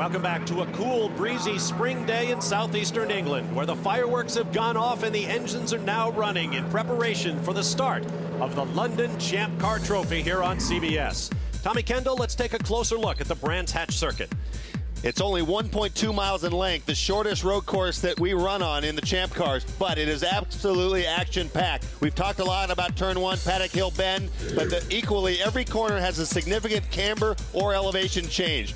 Welcome back to a cool, breezy spring day in southeastern England, where the fireworks have gone off and the engines are now running in preparation for the start of the London Champ Car Trophy here on CBS. Tommy Kendall, let's take a closer look at the Brands Hatch circuit. It's only 1.2 miles in length, the shortest road course that we run on in the Champ Cars, but it is absolutely action-packed. We've talked a lot about Turn 1, Paddock Hill Bend, but equally every corner has a significant camber or elevation change.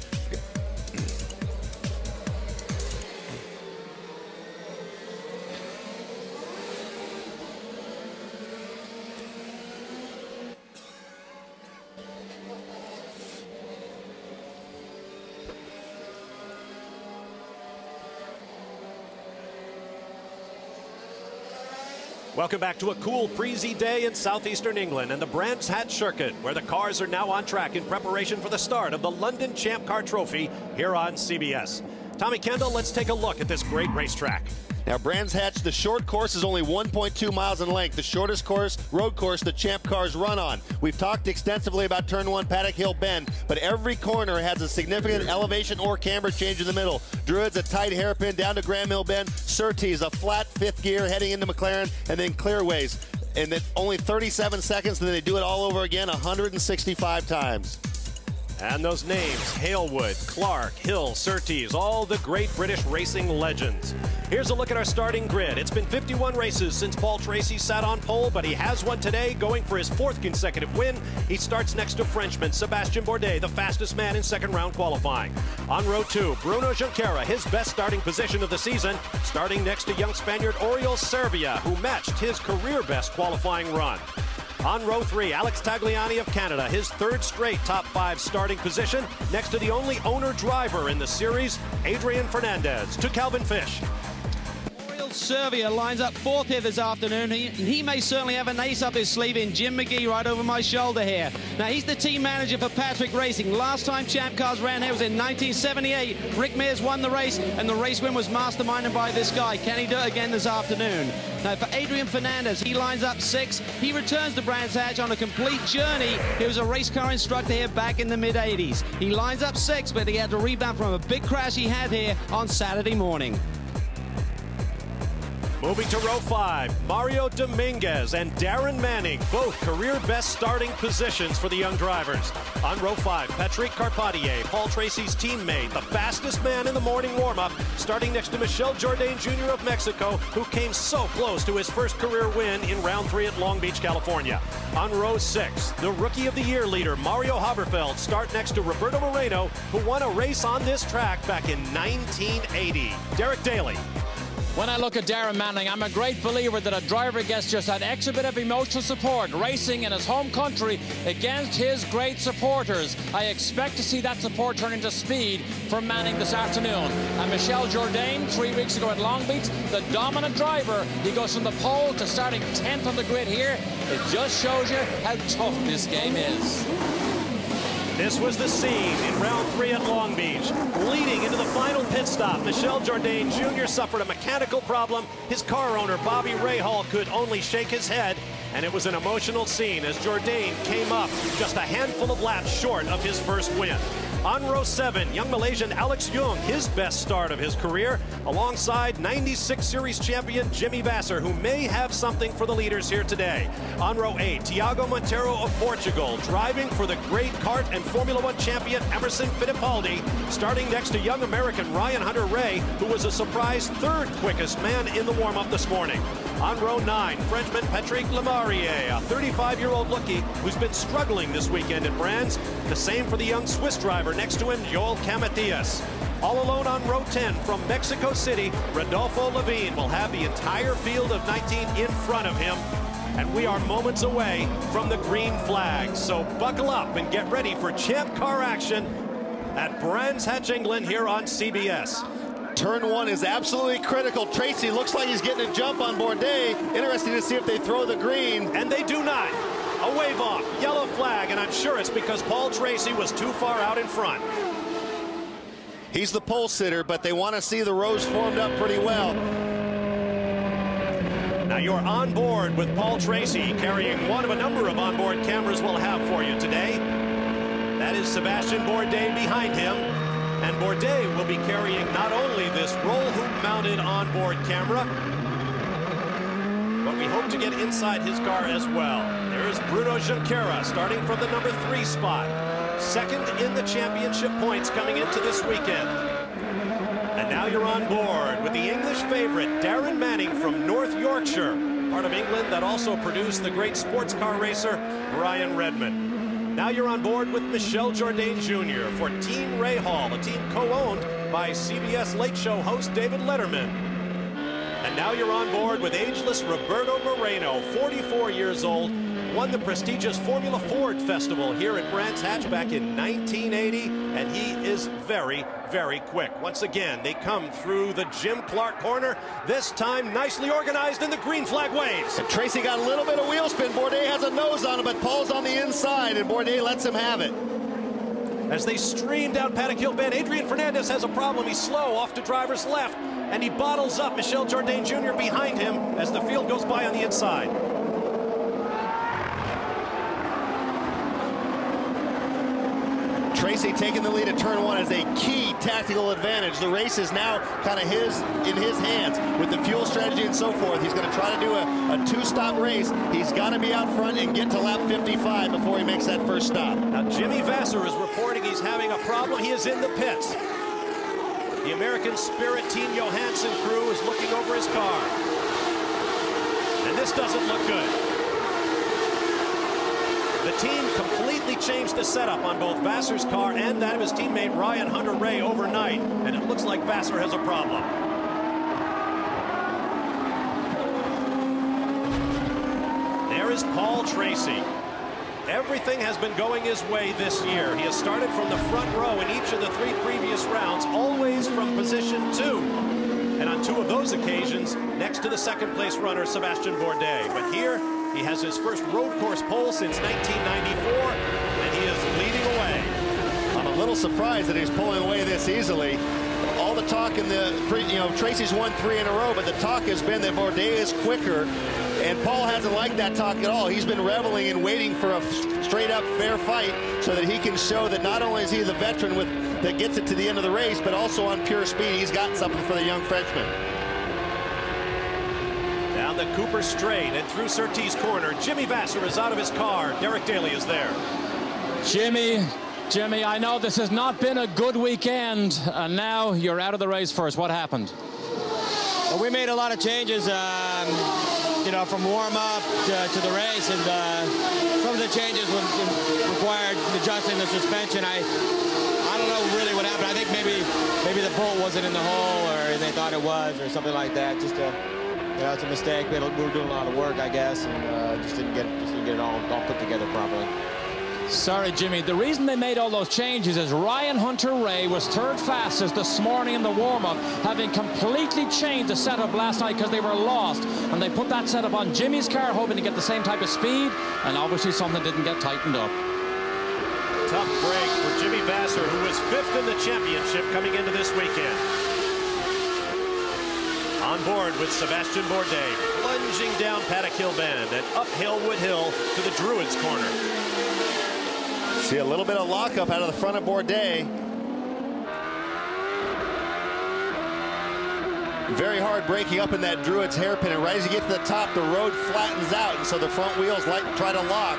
Welcome back to a cool, breezy day in southeastern England and the Brands Hatch circuit, where the cars are now on track in preparation for the start of the London Champ Car Trophy here on CBS. Tommy Kendall, let's take a look at this great racetrack. Now, Brands Hatch, the short course is only 1.2 miles in length, the shortest road course the Champ Cars run on. We've talked extensively about Turn 1, Paddock Hill Bend, but every corner has a significant elevation or camber change in the middle. Druid's a tight hairpin down to Graham Hill Bend. Surtees a flat fifth gear heading into McLaren, and then Clearways. And then only 37 seconds, and then they do it all over again 165 times. And those names, Halewood, Clark, Hill, Surtees, all the great British racing legends. Here's a look at our starting grid. It's been 51 races since Paul Tracy sat on pole, but he has one today, going for his 4th consecutive win. He starts next to Frenchman Sébastien Bourdais, the fastest man in second round qualifying. On row 2, Bruno Junqueira, his best starting position of the season, starting next to young Spaniard Oriol Servia, who matched his career best qualifying run. On row 3, Alex Tagliani of Canada, his 3rd straight top 5 starting position, next to the only owner-driver in the series, Adrian Fernandez, to Calvin Fish. Servia lines up 4th here this afternoon. He may certainly have an ace up his sleeve in Jim McGee right over my shoulder here. Now, he's the team manager for Patrick Racing. Last time Champ Cars ran here was in 1978. Rick Mears won the race, and the race win was masterminded by this guy. Can he do it again this afternoon? Now, for Adrian Fernandez, he lines up 6th. He returns to Brands Hatch on a complete journey. He was a race car instructor here back in the mid-80s. He lines up 6th, but he had to rebound from a big crash he had here on Saturday morning. Moving to row 5, Mario Dominguez and Darren Manning, both career best starting positions for the young drivers. On row 5, Patrick Carpentier, Paul Tracy's teammate, the fastest man in the morning warm-up, starting next to Michel Jourdain Jr. of Mexico, who came so close to his first career win in round 3 at Long Beach, California. On row 6, the Rookie of the Year leader, Mario Haberfeld, start next to Roberto Moreno, who won a race on this track back in 1980. Derek Daly. When I look at Darren Manning, I'm a great believer that a driver gets just that extra bit of emotional support, racing in his home country against his great supporters. I expect to see that support turn into speed for Manning this afternoon. And Michel Jourdain, 3 weeks ago at Long Beach, the dominant driver, he goes from the pole to starting 10th on the grid here. It just shows you how tough this game is. This was the scene in round 3 at Long Beach. Leading into the final pit stop, Michel Jourdain Jr. suffered a mechanical problem. His car owner, Bobby Rahal, could only shake his head, and it was an emotional scene as Jourdain came up just a handful of laps short of his first win. On row 7, young Malaysian Alex Yoong, his best start of his career, alongside 96 Series champion Jimmy Vasser, who may have something for the leaders here today. On row 8, Tiago Monteiro of Portugal, driving for the great kart and Formula 1 champion Emerson Fittipaldi, starting next to young American Ryan Hunter-Reay, who was a surprise 3rd quickest man in the warm-up this morning. On row 9, Frenchman Patrick Lemarié, a 35-year-old rookie who's been struggling this weekend at Brands. The same for the young Swiss driver next to him, Joel Camatias. All alone on row 10 from Mexico City, Rodolfo Levine will have the entire field of 19 in front of him. And we are moments away from the green flag. So buckle up and get ready for Champ Car action at Brands Hatch, England here on CBS. Turn 1 is absolutely critical. Tracy looks like he's getting a jump on Bourdais. Interesting to see if they throw the green. And they do not. A wave off, yellow flag, and I'm sure it's because Paul Tracy was too far out in front. He's the pole sitter, but they want to see the rows formed up pretty well. Now you're on board with Paul Tracy, carrying one of a number of onboard cameras we'll have for you today. That is Sébastien Bourdais behind him. And Bourdais will be carrying not only this roll hoop mounted onboard camera, but we hope to get inside his car as well. There's Bruno Junqueira starting from the number 3 spot. Second in the championship points coming into this weekend. And now you're on board with the English favorite, Darren Manning from North Yorkshire, part of England that also produced the great sports car racer, Brian Redman. Now you're on board with Michel Jourdain Jr. for Team Rahal, a team co-owned by CBS Late Show host David Letterman. And now you're on board with ageless Roberto Moreno, 44 years old, won the prestigious Formula Ford Festival here at Brands Hatch back in 1980, and he is very, very quick. Once again, they come through the Jim Clark corner, this time nicely organized in the green flag waves. And Tracy got a little bit of wheel spin. Bourdais has a nose on him, but Paul's on the inside, and Bourdais lets him have it. As they stream down Paddock Hill Bend, Adrian Fernandez has a problem. He's slow off to driver's left, and he bottles up Michel Jourdain Jr. behind him as the field goes by on the inside. Tracy taking the lead at turn 1 is a key tactical advantage. The race is now kind of in his hands with the fuel strategy and so forth. He's going to try to do a 2-stop race. He's got to be out front and get to lap 55 before he makes that first stop. Now Jimmy Vasser is reporting he's having a problem. He is in the pits. The American Spirit Team Johansson crew is looking over his car. And this doesn't look good. The team completely changed the setup on both Vasser's car and that of his teammate Ryan Hunter-Reay overnight, and it looks like Vasser has a problem. There is Paul Tracy. Everything has been going his way this year. He has started from the front row in each of the 3 previous rounds, always from position 2. And on 2 of those occasions, next to the second place runner, Sebastian Bourdais. But here, he has his first road course pole since 1994, and he is leading away. I'm a little surprised that he's pulling away this easily. All the talk in the, Tracy's won 3 in a row, but the talk has been that Bourdais is quicker, and Paul hasn't liked that talk at all. He's been reveling and waiting for a straight-up fair fight so that he can show that not only is he the veteran that gets it to the end of the race, but also on pure speed, he's got something for the young Frenchman. Down the Cooper Straight and through Surtees Corner, Jimmy Vasser is out of his car. Derek Daly is there. Jimmy, I know this has not been a good weekend, and now you're out of the race first. What happened? Well, we made a lot of changes, from warm-up to the race, and some of the changes required adjusting the suspension. I don't know really what happened. I think maybe the bolt wasn't in the hole, or they thought it was, or something like that. Just it's a mistake. We were doing a lot of work, I guess, and just didn't get it all put together properly. Sorry, Jimmy. The reason they made all those changes is Ryan Hunter-Reay was 3rd fastest this morning in the warm-up, having completely changed the setup last night because they were lost. And they put that setup on Jimmy's car, hoping to get the same type of speed, and obviously something didn't get tightened up. Tough break for Jimmy Vasser, who was 5th in the championship coming into this weekend. On board with Sebastian Bourdais, plunging down Paddock Hill Bend and up Hillwood Hill to the Druids Corner. See a little bit of lockup out of the front of Bourdais. Very hard braking up in that Druids hairpin, and right as you get to the top, the road flattens out, and so the front wheels try to lock,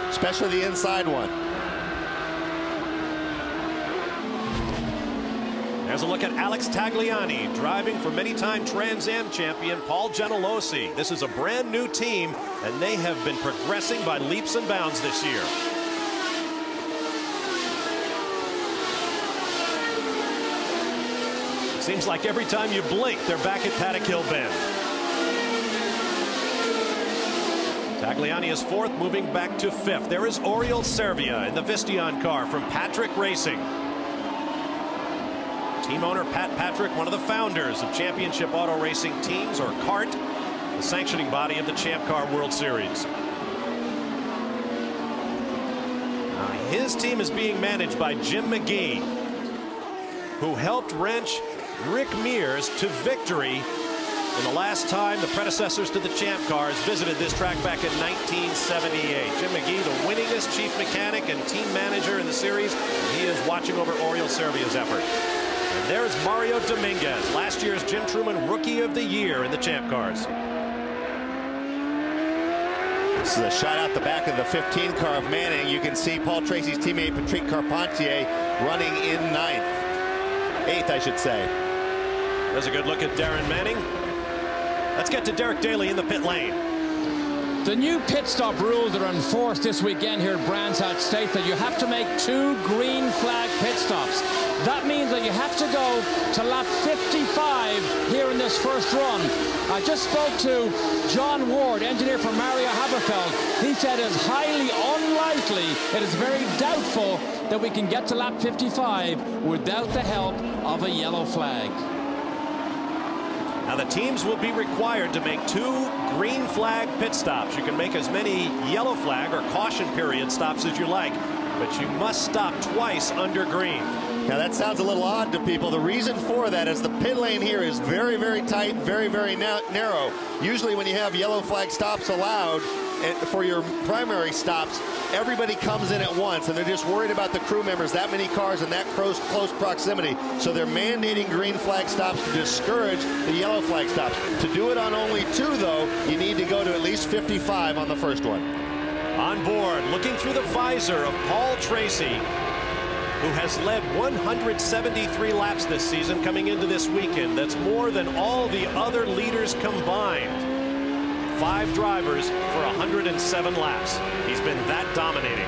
especially the inside one. There's a look at Alex Tagliani driving for many-time Trans Am champion Paul Gentilossi. This is a brand new team, and they have been progressing by leaps and bounds this year. Seems like every time you blink, they're back at Paddock Hill Bend. Tagliani is 4th, moving back to 5th. There is Oriol Servia in the Vistion car from Patrick Racing. Team owner Pat Patrick, one of the founders of Championship Auto Racing Teams, or CART, the sanctioning body of the Champ Car World Series. His team is being managed by Jim McGee, who helped wrench Rick Mears to victory in the last time the predecessors to the Champ Cars visited this track back in 1978. Jim McGee, the winningest chief mechanic and team manager in the series, and he is watching over Oriol Servia's effort. And there's Mario Dominguez, last year's Jim Truman Rookie of the Year in the Champ Cars. This is a shot out the back of the 15 car of Manning. You can see Paul Tracy's teammate Patrick Carpentier running in 8th, I should say. There's a good look at Darren Manning. Let's get to Derek Daly in the pit lane. The new pit stop rules that are enforced this weekend here at Brands Hatch state that you have to make 2 green flag pit stops. That means that you have to go to lap 55 here in this first run. I just spoke to John Ward, engineer for Mario Haberfeld. He said it's highly unlikely, it is very doubtful that we can get to lap 55 without the help of a yellow flag. Now the teams will be required to make 2 green flag pit stops. You can make as many yellow flag or caution period stops as you like, but you must stop twice under green. Now that sounds a little odd to people. The reason for that is the pit lane here is very, very tight, very, very narrow. Usually when you have yellow flag stops allowed for your primary stops, everybody comes in at once, and they're just worried about the crew members, that many cars in that close proximity. So they're mandating green flag stops to discourage the yellow flag stops. To do it on only 2, though, you need to go to at least 55 on the first one. On board, looking through the visor of Paul Tracy, who has led 173 laps this season coming into this weekend. That's more than all the other leaders combined. 5 drivers for 107 laps. He's been that dominating.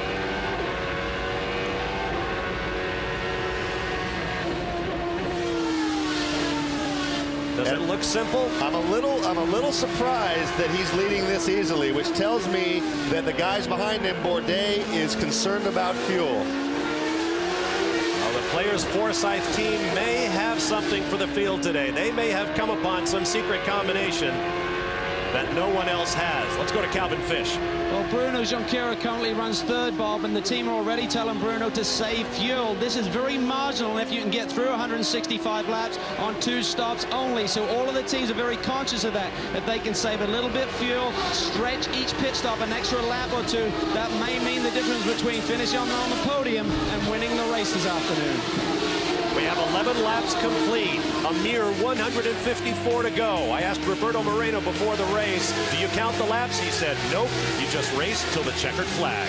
Does it look simple? I'm a little surprised that he's leading this easily, which tells me that the guys behind him, Bourdais, is concerned about fuel. Well, the Players Forsyth team may have something for the field today. They may have come upon some secret combination that no one else has. Let's go to Calvin Fish. Well, Bruno Junqueira currently runs 3rd, Bob, and the team are already telling Bruno to save fuel. This is very marginal if you can get through 165 laps on 2 stops only. So all of the teams are very conscious of that. If they can save a little bit fuel, stretch each pit stop an extra lap or 2, that may mean the difference between finishing on the podium and winning the race this afternoon. We have 11 laps complete, a mere 154 to go. I asked Roberto Moreno before the race, do you count the laps? He said, nope, you just race till the checkered flag.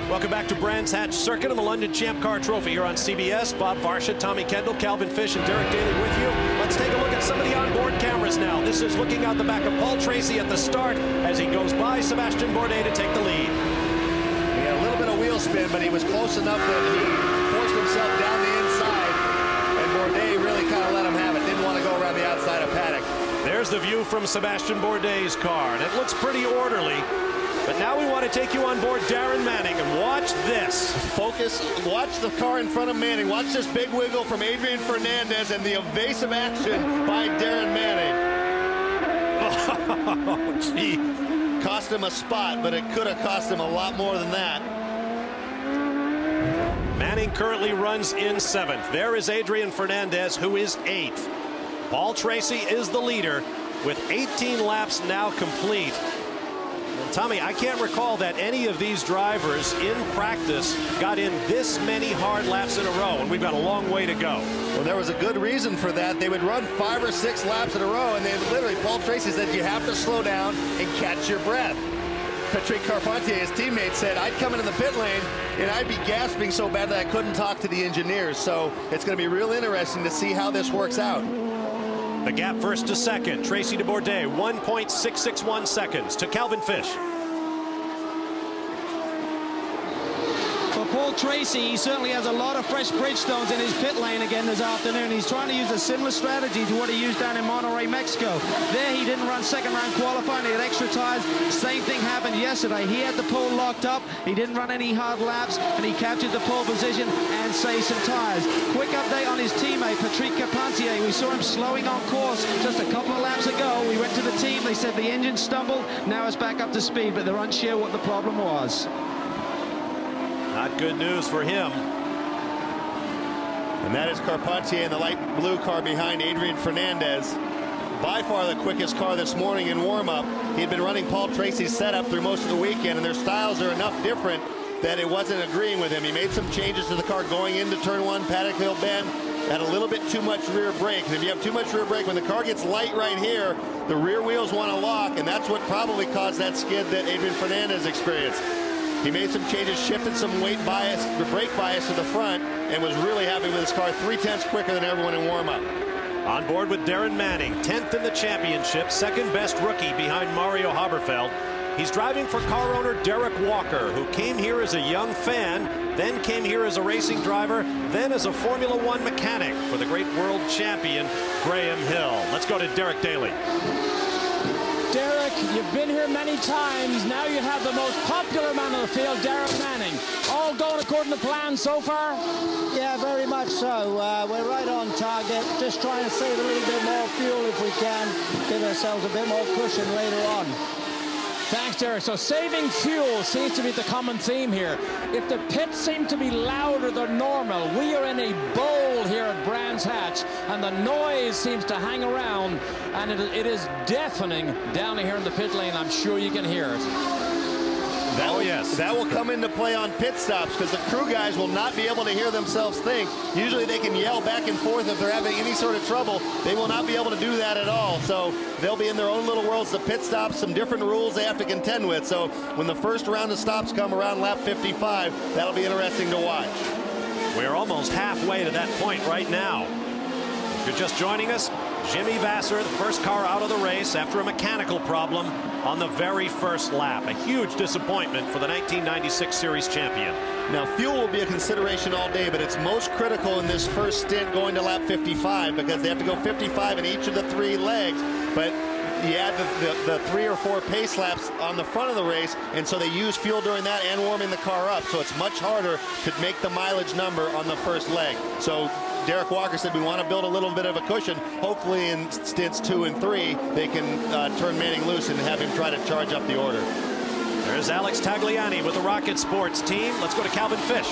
Welcome back to Brands Hatch Circuit and the London Champ Car Trophy here on CBS. Bob Varsha, Tommy Kendall, Calvin Fish, and Derek Daly with you. Let's take a look at some of the onboard cameras now. This is looking out the back of Paul Tracy at the start as he goes by Sebastian Bourdais to take the lead. He had a little bit of wheel spin, but he was close enough that he forced himself down the inside, and Bourdais really kind of let him have it. Didn't want to go around the outside of Paddock. There's the view from Sebastian Bourdais' car, and it looks pretty orderly. But now we want to take you on board Darren Manning and watch this. Focus, watch the car in front of Manning. Watch this big wiggle from Adrian Fernandez and the evasive action by Darren Manning. Oh, gee. Cost him a spot, but it could have cost him a lot more than that. Manning currently runs in 7th. There is Adrian Fernandez, who is 8th. Paul Tracy is the leader with 18 laps now complete. Tommy, I can't recall that any of these drivers in practice got in this many hard laps in a row, and we've got a long way to go. Well, there was a good reason for that. They would run 5 or 6 laps in a row, and then literally Paul Tracy said you have to slow down and catch your breath. Patrick Carpentier, his teammate, said I'd come into the pit lane and I'd be gasping so bad that I couldn't talk to the engineers. So it's going to be real interesting to see how this works out. The gap first to second. Tracy to Bourdais, 1.661 seconds. To Calvin Fish. For Paul Tracy, he certainly has a lot of fresh Bridgestones in his pit lane again this afternoon. He's trying to use a similar strategy to what he used down in Monterrey, Mexico. There he didn't run second round qualifying. He had extra tires. Same thing happened yesterday. He had the pole locked up. He didn't run any hard laps, and he captured the pole position and saved some tires. Quick update on his teammate, Patrick Carpentier. We saw him slowing on course just a couple of laps ago. We went to the team. They said the engine stumbled. Now it's back up to speed, but they're unsure what the problem was. Not good news for him. And that is Carpentier in the light blue car behind Adrian Fernandez. by far the quickest car this morning in warm-up. He'd been running Paul Tracy's setup through most of the weekend, and their styles are enough different that it wasn't agreeing with him. He made some changes to the car going into turn 1, Paddock Hill Bend, had a little bit too much rear brake. And if you have too much rear brake, when the car gets light right here, the rear wheels want to lock, and that's what probably caused that skid that Adrian Fernandez experienced. He made some changes, shifted some weight bias, the brake bias to the front, and was really happy with his car, 3/10 quicker than everyone in warm-up. On board with Darren Manning, 10th in the championship, second best rookie behind Mario Haberfeld. He's driving for car owner Derek Walker, who came here as a young fan, then came here as a racing driver, then as a Formula One mechanic for the great world champion Graham Hill. Let's go to Derek Daly. Derek, you've been here many times. Now you have the most popular man on the field, Darren Manning. All going according to plan so far? Yeah, very much so. We're right on target. Just trying to save a little bit more fuel if we can. Give ourselves a bit more cushion later on. Thanks, Derek. So saving fuel seems to be the common theme here. If the pits seem to be louder than normal, we are in a bowl here at Brands Hatch, and the noise seems to hang around, and it is deafening down here in the pit lane. I'm sure you can hear it. That will come into play on pit stops, because the crew guys will not be able to hear themselves think. Usually they can yell back and forth if they're having any sort of trouble. They will not be able to do that at all. So they'll be in their own little worlds. The pit stops, some different rules they have to contend with. So when the first round of stops come around lap 55, that'll be interesting to watch. We're almost halfway to that point right now. If you're just joining us, Jimmy Vasser, the first car out of the race after a mechanical problem on the very first lap. A huge disappointment for the 1996 Series champion. Now, fuel will be a consideration all day, but it's most critical in this first stint going to lap 55, because they have to go 55 in each of the 3 legs. But you add the 3 or 4 pace laps on the front of the race, and so they use fuel during that and warming the car up. So it's much harder to make the mileage number on the first leg. So Derek Walker said we want to build a little bit of a cushion. Hopefully in stints 2 and 3, they can turn Manning loose and have him try to charge up the order. There's Alex Tagliani with the Rocket Sports team. Let's go to Calvin Fish.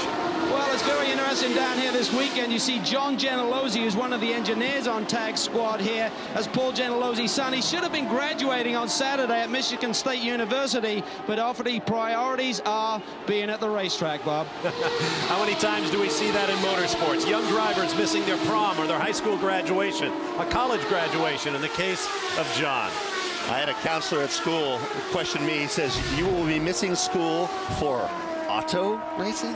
Well, it's very interesting down here this weekend. You see John Gentilozzi, who's one of the engineers on Tag Squad here, as Paul Gentilozzi's son. He should have been graduating on Saturday at Michigan State University, but obviously priorities are being at the racetrack, Bob. How many times do we see that in motorsports? Young drivers missing their prom or their high school graduation, a college graduation in the case of John. I had a counselor at school question me. He says, "You will be missing school for auto racing?"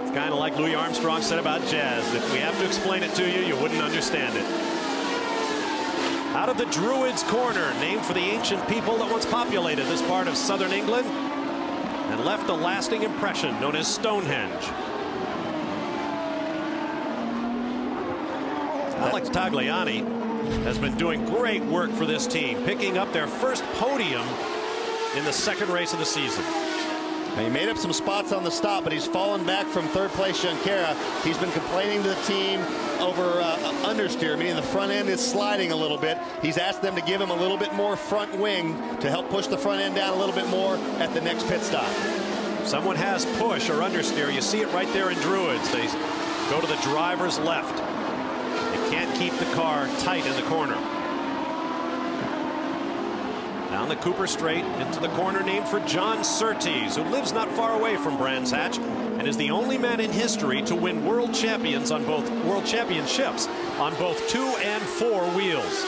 It's kind of like Louis Armstrong said about jazz. If we have to explain it to you, you wouldn't understand it. Out of the Druids Corner, named for the ancient people that once populated this part of southern England and left a lasting impression, known as Stonehenge. Alex Tagliani has been doing great work for this team, picking up their first podium in the second race of the season. Now, he made up some spots on the stop, but he's fallen back from third place Junqueira. He's been complaining to the team over understeer, meaning the front end is sliding a little bit. He's asked them to give him a little bit more front wing to help push the front end down a little bit more at the next pit stop. Someone has push or understeer. You see it right there in Druids. They go to the driver's left. Can't keep the car tight in the corner. Down the Cooper Straight into the corner named for John Surtees, who lives not far away from Brands Hatch and is the only man in history to win world championships on both 2 and 4 wheels.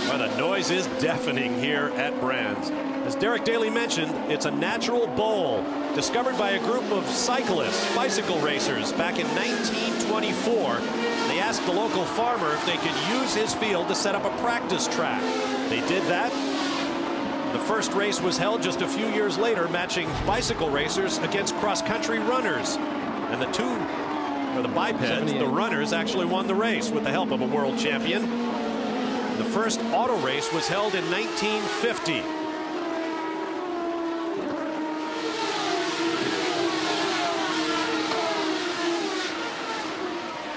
Well, the noise is deafening here at Brands. As Derek Daly mentioned, it's a natural bowl discovered by a group of cyclists, bicycle racers, back in 1924. They asked the local farmer if they could use his field to set up a practice track. They did that. The first race was held just a few years later, matching bicycle racers against cross-country runners. And the bipeds, the runners, actually won the race with the help of a world champion. The first auto race was held in 1950.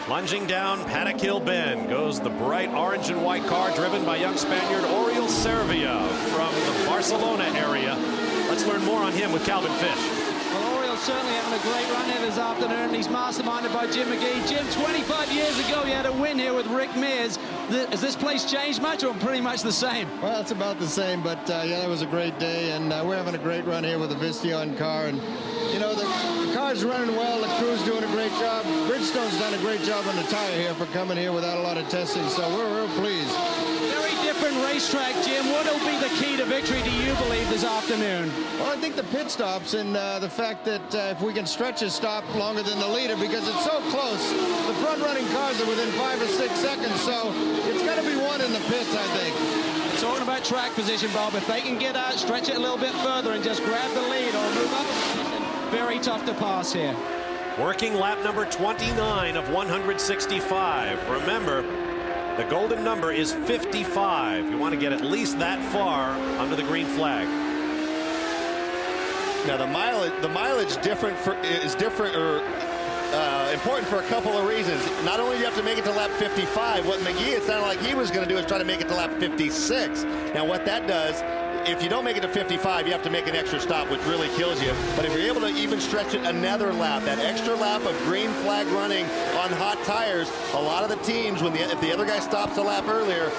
Plunging down Paddock Hill Bend goes the bright orange and white car driven by young Spaniard Oriol Servia from the Barcelona area. Let's learn more on him with Calvin Fish. Well, Oriol certainly having a great run here this afternoon. He's masterminded by Jim McGee. Jim, 25 years ago, he had a win here with Rick Mears. Has this place changed much or pretty much the same? Well, it's about the same, but yeah, that was a great day, and we're having a great run here with the Visteon car. And, you know, the car's running well. The crew's doing a great job. Bridgestone's done a great job on the tire here for coming here without a lot of testing, so we're real pleased. Different racetrack, Jim. What will be the key to victory, do you believe, this afternoon? Well, I think the pit stops and the fact that if we can stretch a stop longer than the leader, because it's so close. The front-running cars are within 5 or 6 seconds, so it's got to be one in the pits, I think. Talking about track position, Bob, if they can get out, stretch it a little bit further and just grab the lead or move up, very tough to pass here. Working lap number 29 of 165. Remember, the golden number is 55. You want to get at least that far under the green flag. Now the mileage is different important for a couple of reasons. Not only do you have to make it to lap 55, what McGee, it sounded like he was going to do is try to make it to lap 56. Now what that does, if you don't make it to 55, you have to make an extra stop, which really kills you. But if you're able to even stretch it another lap, that extra lap of green flag running on hot tires, a lot of the teams, if the other guy stops a lap earlier,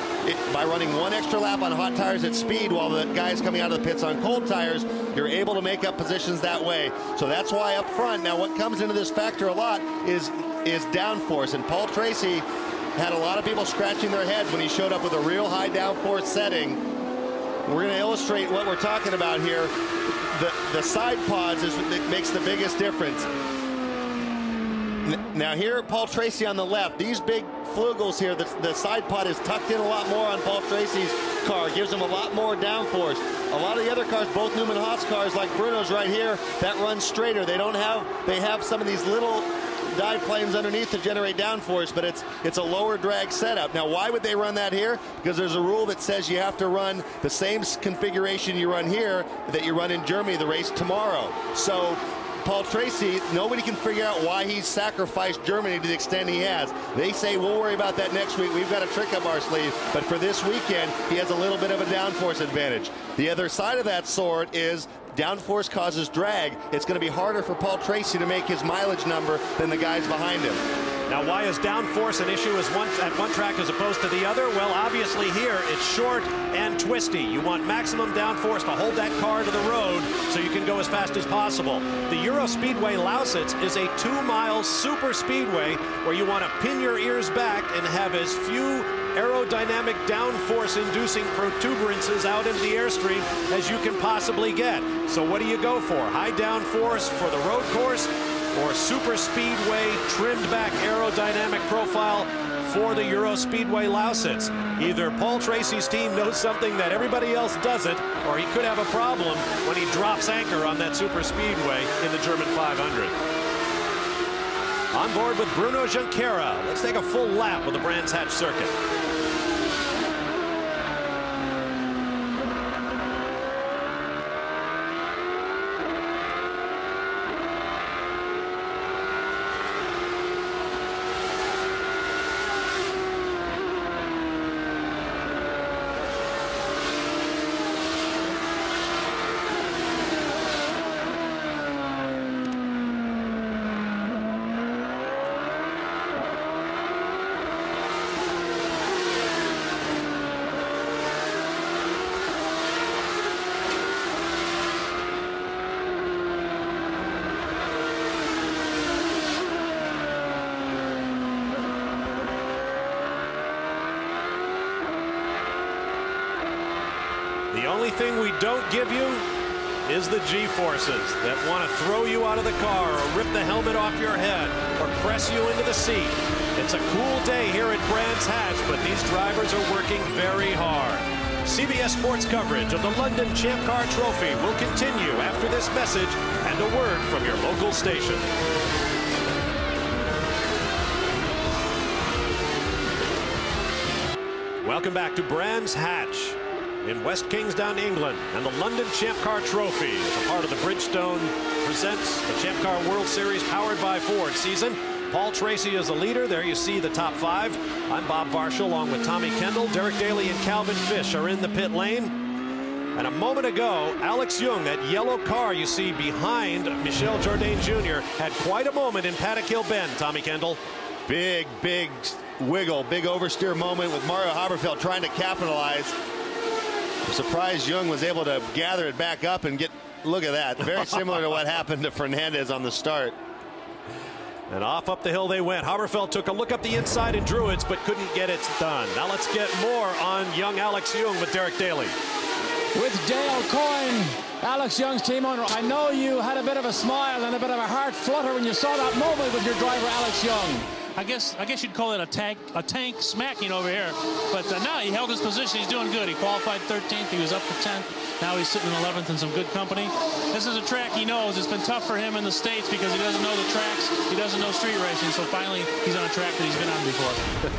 by running one extra lap on hot tires at speed while the guy's coming out of the pits on cold tires, you're able to make up positions that way. So that's why up front, now what comes into this factor a lot is downforce. And Paul Tracy had a lot of people scratching their heads when he showed up with a real high downforce setting. We're going to illustrate what we're talking about here. The side pods is what makes the biggest difference. Now here, Paul Tracy on the left. These big flugels here, the side pod is tucked in a lot more on Paul Tracy's car. Gives him a lot more downforce. A lot of the other cars, both Newman Haas cars, like Bruno's right here, that run straighter. They have some of these little dive planes underneath to generate downforce, but it's a lower drag setup. Now, why would they run that here? Because there's a rule that says you have to run the same configuration you run here that you run in Germany, the race tomorrow. So Paul Tracy, nobody can figure out why he's sacrificed Germany to the extent he has. They say, we'll worry about that next week. We've got a trick up our sleeve. But for this weekend, he has a little bit of a downforce advantage. The other side of that sword is downforce causes drag. It's going to be harder for Paul Tracy to make his mileage number than the guys behind him. Now, why is downforce an issue at one track as opposed to the other? Well, obviously here it's short and twisty. You want maximum downforce to hold that car to the road so you can go as fast as possible. The Euro Speedway Lausitz is a 2-mile super speedway where you want to pin your ears back and have as few aerodynamic downforce inducing protuberances out into the airstream as you can possibly get. So what do you go for? High downforce for the road course or super speedway trimmed back aerodynamic profile for the Euro Speedway Lausitz? Either Paul Tracy's team knows something that everybody else doesn't, or he could have a problem when he drops anchor on that super speedway in the German 500. On board with Bruno Junqueira. Let's take a full lap of the Brands Hatch circuit. The only thing we don't give you is the G-forces that want to throw you out of the car or rip the helmet off your head or press you into the seat. It's a cool day here at Brands Hatch, but these drivers are working very hard. CBS Sports coverage of the London Champ Car Trophy will continue after this message and a word from your local station. Welcome back to Brands Hatch in West Kingsdown, England, and the London Champ Car Trophy is a part of the Bridgestone presents the Champ Car World Series powered by Ford season. Paul Tracy is the leader. There you see the top 5. I'm Bob Varshall along with Tommy Kendall. Derek Daly and Calvin Fish are in the pit lane. And a moment ago, Alex Young, that yellow car you see behind Michel Jourdain Jr., had quite a moment in Paddock Hill Bend, Tommy Kendall. Big wiggle, big oversteer moment with Mario Haberfeld trying to capitalize. I'm surprised Young was able to gather it back up and get, look at that. Very similar to what happened to Fernandez on the start. And off up the hill they went. Haberfeld took a look up the inside in Druids, but couldn't get it done. Now let's get more on young Alex Young with Derek Daly. With Dale Coyne, Alex Young's team owner, I know you had a bit of a smile and a bit of a heart flutter when you saw that moment with your driver Alex Young. I guess you'd call it a tank smacking over here. But no, he held his position. He's doing good. He qualified 13th. He was up to 10th. Now he's sitting in 11th in some good company. This is a track he knows. It's been tough for him in the States because he doesn't know the tracks. He doesn't know street racing. So finally, he's on a track that he's been on before.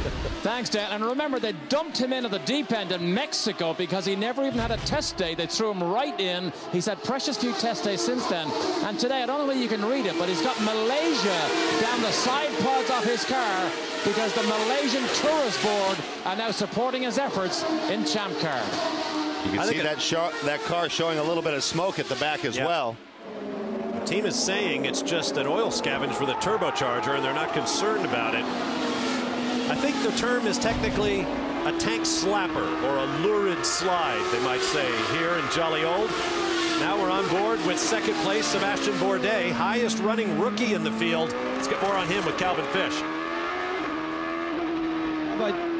Thanks, Dan. And remember, they dumped him into the deep end in Mexico because he never even had a test day. They threw him right in. He's had precious few test days since then. And today, I don't know whether you can read it, but he's got Malaysia down the side pods of his car because the Malaysian Tourist Board are now supporting his efforts in Champ Car. You can see that car showing a little bit of smoke at the back as well. The team is saying it's just an oil scavenge for the turbocharger, and they're not concerned about it. I think the term is technically a tank slapper or a lurid slide, they might say, here in Jolly Old. Now we're on board with second place Sebastian Bourdais, highest running rookie in the field. Let's get more on him with Calvin Fish.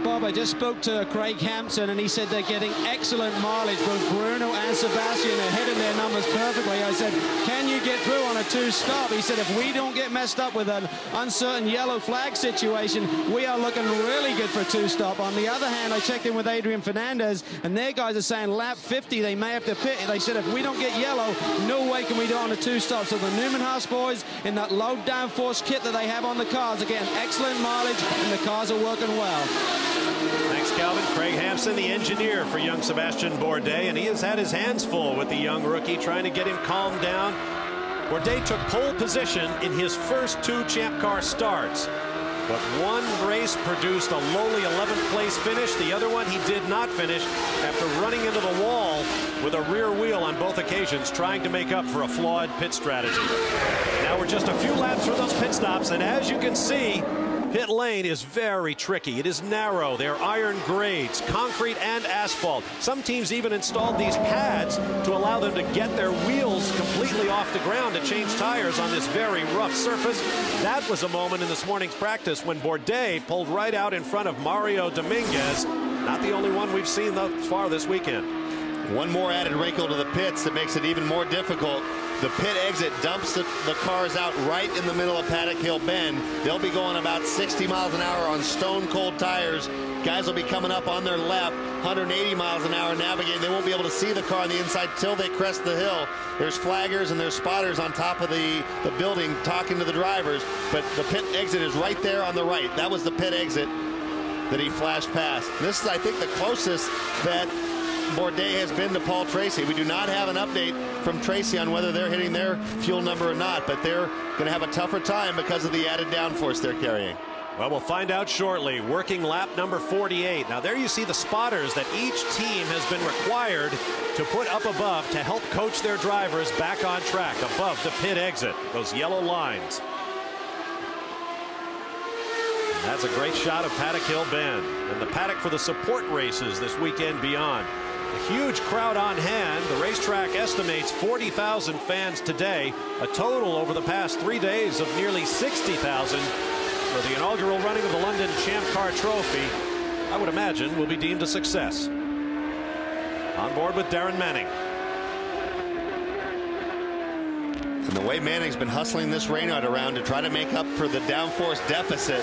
Bob, I just spoke to Craig Hampson, and he said they're getting excellent mileage. Both Bruno and Sebastian are hitting their numbers perfectly. I said, can you get through on a two-stop? He said, if we don't get messed up with an uncertain yellow flag situation, we are looking really good for a two-stop. On the other hand, I checked in with Adrian Fernandez, and their guys are saying lap 50, they may have to pit. They said, if we don't get yellow, no way can we do on a two-stop. So the Newman Haas boys in that low downforce kit that they have on the cars are getting excellent mileage, and the cars are working well. Thanks, Calvin. Craig Hampson, the engineer for young Sebastian Bourdais, and he has had his hands full with the young rookie, trying to get him calmed down. Bourdais took pole position in his first two Champ Car starts, but one race produced a lowly 11th place finish. The other one he did not finish after running into the wall with a rear wheel on both occasions, trying to make up for a flawed pit strategy. Now we're just a few laps through those pit stops, and as you can see, pit lane is very tricky. It is narrow. They're iron grades, concrete and asphalt. Some teams even installed these pads to allow them to get their wheels completely off the ground to change tires on this very rough surface. That was a moment in this morning's practice when Bourdais pulled right out in front of Mario Dominguez. Not the only one we've seen thus far this weekend. One more added wrinkle to the pits that makes it even more difficult. The pit exit dumps the cars out right in the middle of Paddock Hill Bend. They'll be going about 60 miles an hour on stone cold tires. Guys will be coming up on their left, 180 miles an hour navigating. They won't be able to see the car on the inside till they crest the hill. There's flaggers and there's spotters on top of the building talking to the drivers, but the pit exit is right there on the right. That was the pit exit that he flashed past. This is, I think, the closest that Bourdais has been to Paul Tracy. We do not have an update from Tracy on whether they're hitting their fuel number or not, but they're going to have a tougher time because of the added downforce they're carrying. Well, we'll find out shortly. Working lap number 48. Now, there you see the spotters that each team has been required to put up above to help coach their drivers back on track above the pit exit, those yellow lines. And that's a great shot of Paddock Hill Bend and the paddock for the support races this weekend beyond. A huge crowd on hand. The racetrack estimates 40,000 fans today, a total over the past 3 days of nearly 60,000 for the inaugural running of the London Champ Car Trophy. I would imagine will be deemed a success. On board with Darren Manning. And the way Manning's been hustling this rainout around to try to make up for the downforce deficit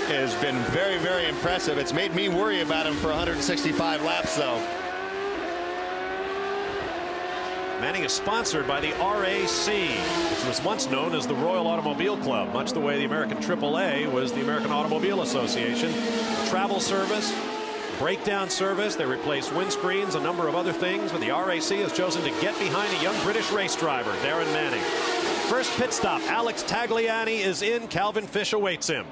has been very, very impressive. It's made me worry about him for 165 laps, though. Manning is sponsored by the RAC, which was once known as the Royal Automobile Club, much the way the American AAA was the American Automobile Association. Travel service, breakdown service, they replace windscreens, a number of other things, but the RAC has chosen to get behind a young British race driver, Darren Manning. First pit stop, Alex Tagliani is in. Calvin Fish awaits him.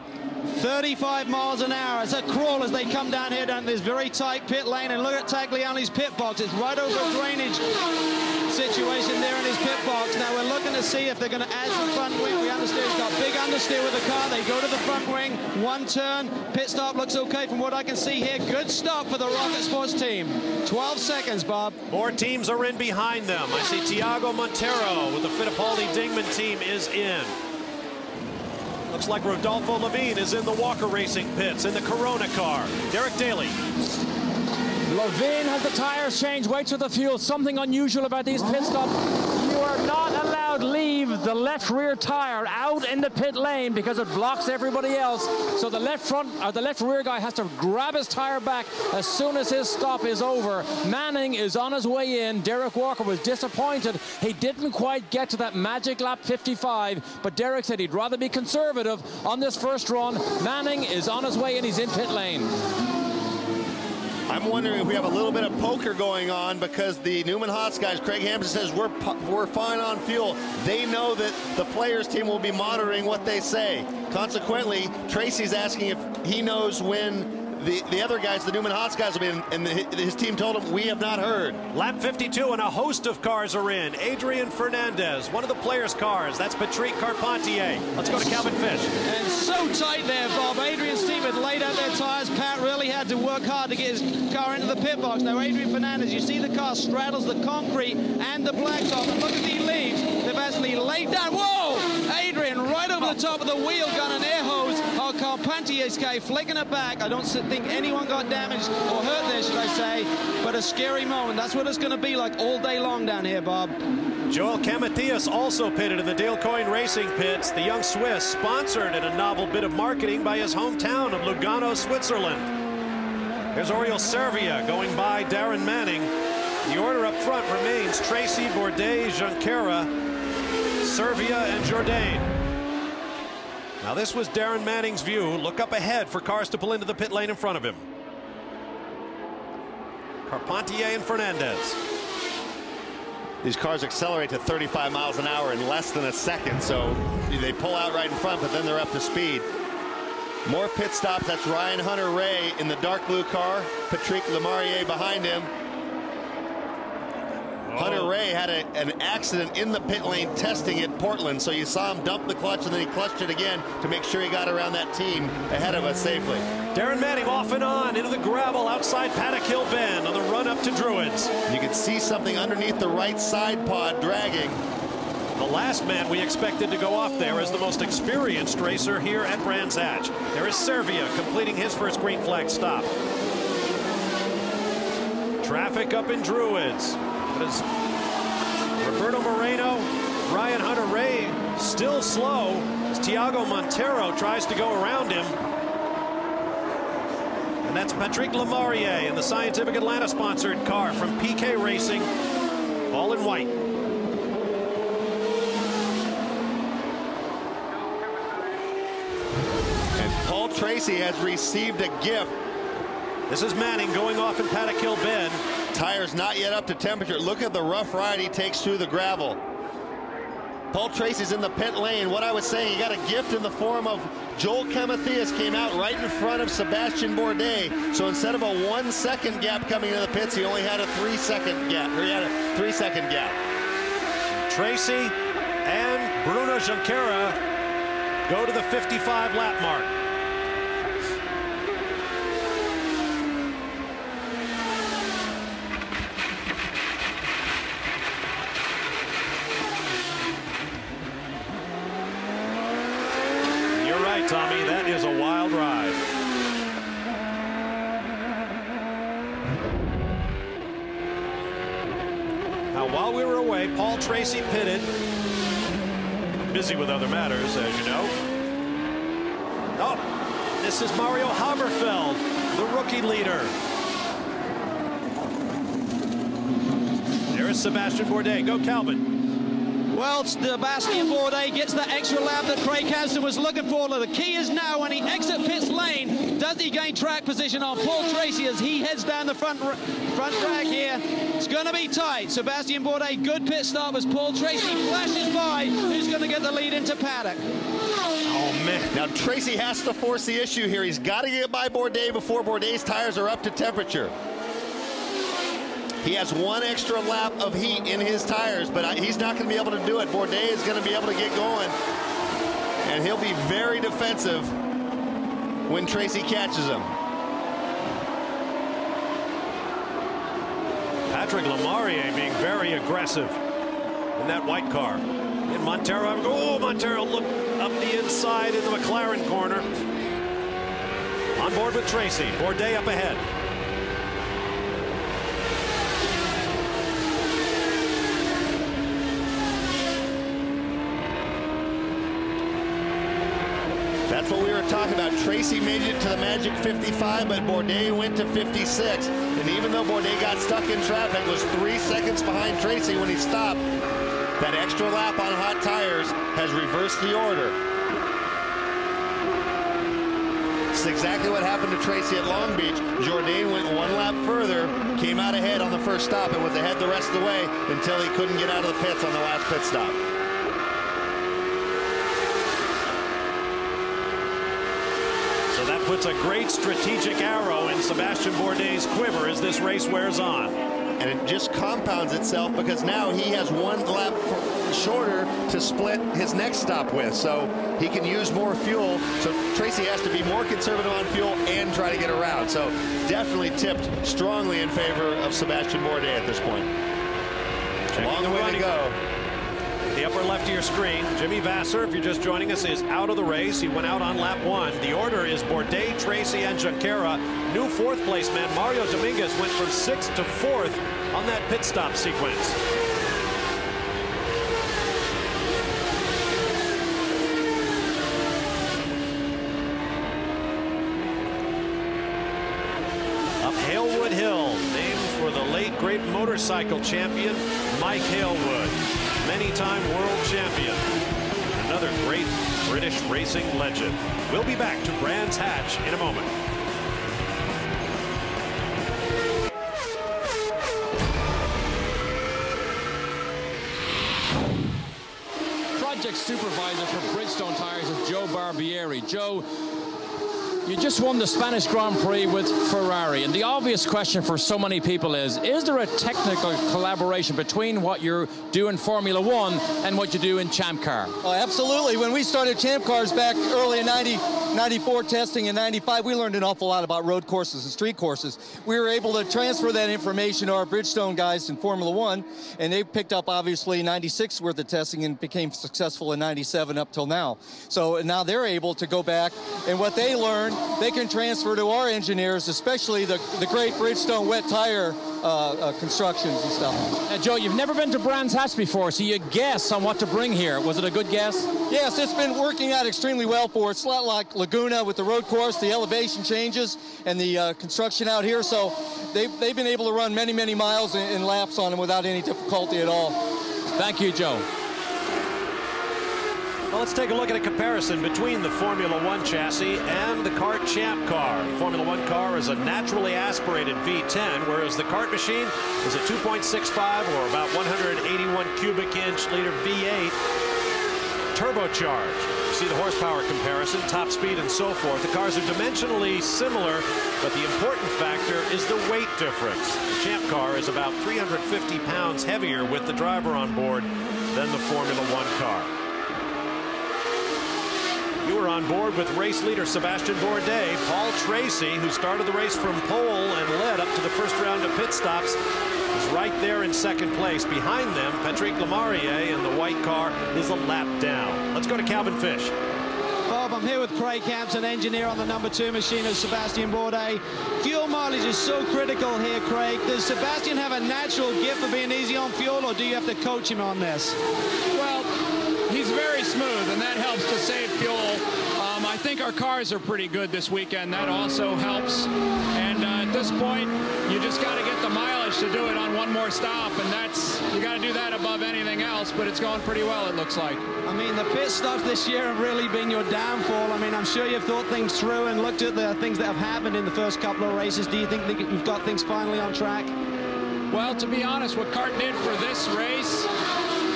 35 miles an hour. It's a crawl as they come down here down this very tight pit lane. And look at Tagliani's pit box. It's right over a drainage situation there in his pit box. Now we're looking to see if they're going to add some front wing. We understand he's got big understeer with the car. They go to the front wing, one turn. Pit stop looks okay from what I can see here. Good stop for the Rocket Sports team. 12 seconds, Bob. More teams are in behind them. I see Tiago Montero with the Fittipaldi Dingman team is in. Looks like Rodolfo Levine is in the Walker Racing pits in the Corona car. Derek Daly. Levine has the tires changed, waits for the fuel. Something unusual about these pit stops. You are not allowed to leave the left rear tire out in the pit lane because it blocks everybody else. So the left front or the left rear guy has to grab his tire back as soon as his stop is over. Manning is on his way in. Derek Walker was disappointed. He didn't quite get to that magic lap 55, but Derek said he'd rather be conservative on this first run. Manning is on his way in. He's in pit lane. I'm wondering if we have a little bit of poker going on because the Newman Haas guys, Craig Hampson says we're fine on fuel. They know that the players team will be monitoring what they say. Consequently, Tracy's asking if he knows when the other guys, the Newman Haas guys, will be in, and his team told him, we have not heard. Lap 52 and a host of cars are in. Adrian Fernandez, one of the players' cars. That's Patrick Carpentier. Let's go to Calvin Fish. And so tight there, Bob. Adrian's team had laid out their tires. Pat really had to work hard to get his car into the pit box. Now, Adrian Fernandez, you see the car straddles the concrete and the blacktop. And look at the leads. They've actually laid down. Whoa! Adrian right over the top of the wheel gun and air hose. Oh, Carpentier's car flicking it back. I don't think anyone got damaged or hurt there, should I say. But a scary moment. That's what it's going to be like all day long down here, Bob. Joel Camathias also pitted in the Dale Coyne Racing pits. The young Swiss, sponsored in a novel bit of marketing by his hometown of Lugano, Switzerland. Here's Oriol Servia going by Darren Manning. The order up front remains Tracy, Bourdais, Junqueira, Servia, and Jourdain. Now this was Darren Manning's view. Look up ahead for cars to pull into the pit lane in front of him. Carpentier and Fernandez. These cars accelerate to 35 miles an hour in less than a second, so they pull out right in front, but then they're up to speed. More pit stops. That's Ryan Hunter-Reay in the dark blue car. Patrick Lemarié behind him. Hunter-Reay had an accident in the pit lane testing at Portland, so you saw him dump the clutch and then he clutched it again to make sure he got around that team ahead of us safely. Darren Manning off and on into the gravel outside Paddock Hill Bend on the run up to Druids. You can see something underneath the right side pod dragging. The last man we expected to go off there is the most experienced racer here at Brands Hatch. There is Servia completing his first green flag stop. Traffic up in Druids. Roberto Moreno, Ryan Hunter-Reay still slow as Tiago Montero tries to go around him. And that's Patrick Lemarié in the Scientific Atlanta sponsored car from PK Racing, all in white. And Paul Tracy has received a gift. This is Manning going off in Paddock Hill Bend. Tires not yet up to temperature. Look at the rough ride he takes through the gravel. Paul Tracy's in the pit lane. What I was saying, he got a gift in the form of Joel Camathias came out right in front of Sebastian Bourdais. So instead of a 1 second gap coming into the pits, he only had a 3 second gap. Or he had a 3 second gap. Tracy and Bruno Junqueira go to the 55 lap mark. Tommy, that is a wild ride. Now, while we were away, Paul Tracy pitted. Busy with other matters, as you know. Oh, this is Mario Haberfeld, the rookie leader. There is Sebastian Bourdais. Go, Calvin. Well, Sebastian Bourdais gets the extra lap that Craig Hampson was looking for. The key is now when he exits pits lane, does he gain track position on Paul Tracy as he heads down the front drag here? It's going to be tight. Sebastian Bourdais, good pit stop as Paul Tracy flashes by. Who's going to get the lead into paddock? Oh, man. Now, Tracy has to force the issue here. He's got to get by Bourdais before Bourdais' tires are up to temperature. He has one extra lap of heat in his tires, but he's not going to be able to do it. Bourdais is going to be able to get going, and he'll be very defensive when Tracy catches him. Patrick Lemarié being very aggressive in that white car. In Montero, oh, Montero look up the inside in the McLaren corner. On board with Tracy, Bourdais up ahead. That's what we were talking about. Tracy made it to the magic 55, but Bourdais went to 56. And even though Bourdais got stuck in traffic, was 3 seconds behind Tracy when he stopped, that extra lap on hot tires has reversed the order. It's exactly what happened to Tracy at Long Beach. Jourdain went one lap further, came out ahead on the first stop, and was ahead the rest of the way until he couldn't get out of the pits on the last pit stop. So that puts a great strategic arrow in Sebastian Bourdais' quiver as this race wears on. And it just compounds itself because now he has one lap shorter to split his next stop with, so he can use more fuel. So Tracy has to be more conservative on fuel and try to get around. So definitely tipped strongly in favor of Sebastian Bourdais at this point. Long way to go. The upper left of your screen, Jimmy Vasser, if you're just joining us, is out of the race. He went out on lap 1. The order is Bourdais, Tracy, and Junqueira. New fourth place man Mario Dominguez went from 6th to 4th on that pit stop sequence. Up Halewood Hill, named for the late great motorcycle champion Mike Halewood. Many-time world champion. Another great British racing legend. We'll be back to Brands Hatch in a moment. Project supervisor for Bridgestone tires is Joe Barbieri. Joe, you just won the Spanish Grand Prix with Ferrari, and the obvious question for so many people is there a technical collaboration between what you do in Formula One and what you do in Champ Car? Oh, absolutely. When we started Champ Cars back early in 94 testing in 95, we learned an awful lot about road courses and street courses. We were able to transfer that information to our Bridgestone guys in Formula One, and they picked up obviously 96 worth of testing and became successful in 97 up till now. So now they're able to go back, and what they learned they can transfer to our engineers, especially the great Bridgestone wet tire constructions and stuff. Joe, you've never been to Brands Hatch before, so you guess on what to bring here. Was it a good guess? Yes, it's been working out extremely well for us. It's a lot like Laguna with the road course, the elevation changes, and the construction out here. So they've been able to run many, many miles in laps on them without any difficulty at all. Thank you, Joe. Well, let's take a look at a comparison between the Formula One chassis and the kart Champ car. The Formula One car is a naturally aspirated V10, whereas the kart machine is a 2.65 or about 181 cubic inch liter V8 turbocharged. You see the horsepower comparison, top speed, and so forth. The cars are dimensionally similar, but the important factor is the weight difference. The Champ car is about 350 pounds heavier with the driver on board than the Formula One car. You were on board with race leader Sebastian Bourdais. Paul Tracy, who started the race from pole and led up to the first round of pit stops, is right there in second place. Behind them, Patrick Lemarié in the white car is a lap down. Let's go to Calvin Fish. Bob, I'm here with Craig Hampson, engineer on the number 2 machine of Sebastian Bourdais. Fuel mileage is so critical here, Craig. Does Sebastian have a natural gift for being easy on fuel, or do you have to coach him on this? Well, he's very smooth, and that helps to save fuel. I think our cars are pretty good this weekend. That also helps. And at this point, you just got to get the mileage to do it on one more stop, and you got to do that above anything else. But it's going pretty well, it looks like. I mean, the pit stops this year have really been your downfall. I mean, I'm sure you've thought things through and looked at the things that have happened in the first couple of races. Do you think that you've got things finally on track? Well, to be honest, what CART did for this race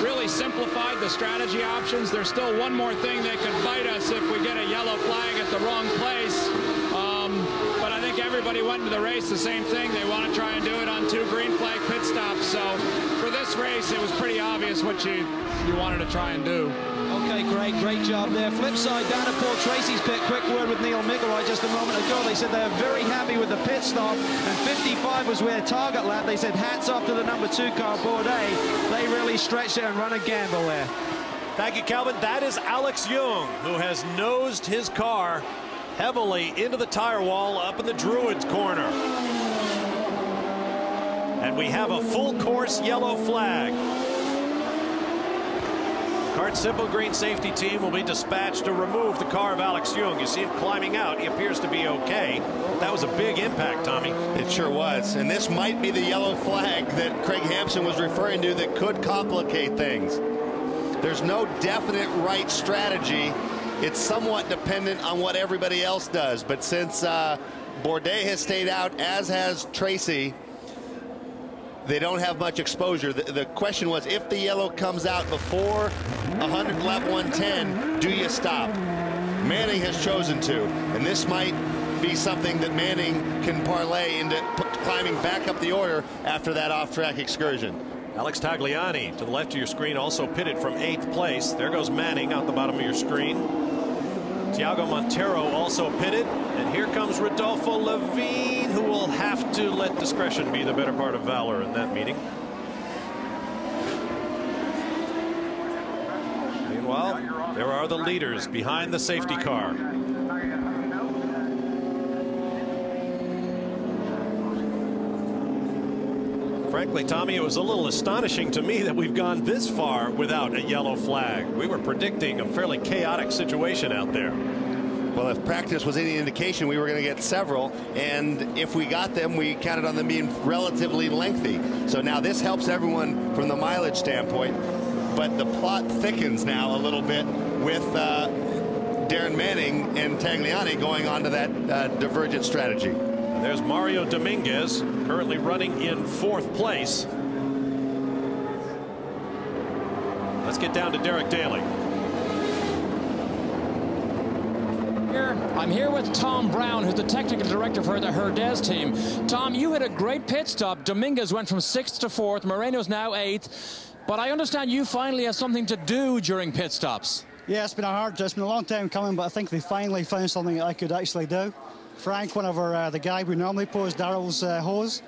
really simplified the strategy options. There's still one more thing that could bite us if we get a yellow flag at the wrong place. But I think everybody went into the race the same thing. They want to try and do it on 2 green flag pit stops. So for this race, it was pretty obvious what you wanted to try and do. Okay, great job there. Flip side, down at Paul Tracy's pit. Quick word with Neil Mickelroy just a moment ago. They said they're very happy with the pit stop, and 55 was their target lap. They said hats off to the number 2 car, Bourdais. They really stretched it and run a gamble there. Thank you, Calvin. That is Alex Young, who has nosed his car heavily into the tire wall up in the Druids corner. And we have a full course yellow flag. CART Simple Green safety team will be dispatched to remove the car of Alex Young. You see him climbing out. He appears to be okay. That was a big impact, Tommy. It sure was. And this might be the yellow flag that Craig Hampson was referring to that could complicate things. There's no definite right strategy. It's somewhat dependent on what everybody else does. But since Bourdais has stayed out, as has Tracy, they don't have much exposure. The question was, if the yellow comes out before 100 lap 110, do you stop? Manning has chosen to, and this might be something that Manning can parlay into climbing back up the order after that off-track excursion. Alex Tagliani to the left of your screen, also pitted from 8th place. There goes Manning out the bottom of your screen. Tiago Montero also pitted, and here comes Rodolfo Levine, who will have to let discretion be the better part of valor in that meeting. Meanwhile, there are the leaders behind the safety car. Frankly, Tommy, it was a little astonishing to me that we've gone this far without a yellow flag. We were predicting a fairly chaotic situation out there. Well, if practice was any indication, we were going to get several, and if we got them, we counted on them being relatively lengthy. So now this helps everyone from the mileage standpoint, but the plot thickens now a little bit with Darren Manning and Tagliani going on to that divergent strategy. There's Mario Dominguez, currently running in 4th place. Let's get down to Derek Daly. I'm here with Tom Brown, who's the technical director for the Herdez team. Tom, you had a great pit stop. Dominguez went from 6th to 4th. Moreno's now 8th. But I understand you finally have something to do during pit stops. Yeah, it's been a long time coming, but I think we finally found something that I could actually do. Frank, whenever the guy who normally pulls Darrell's hose,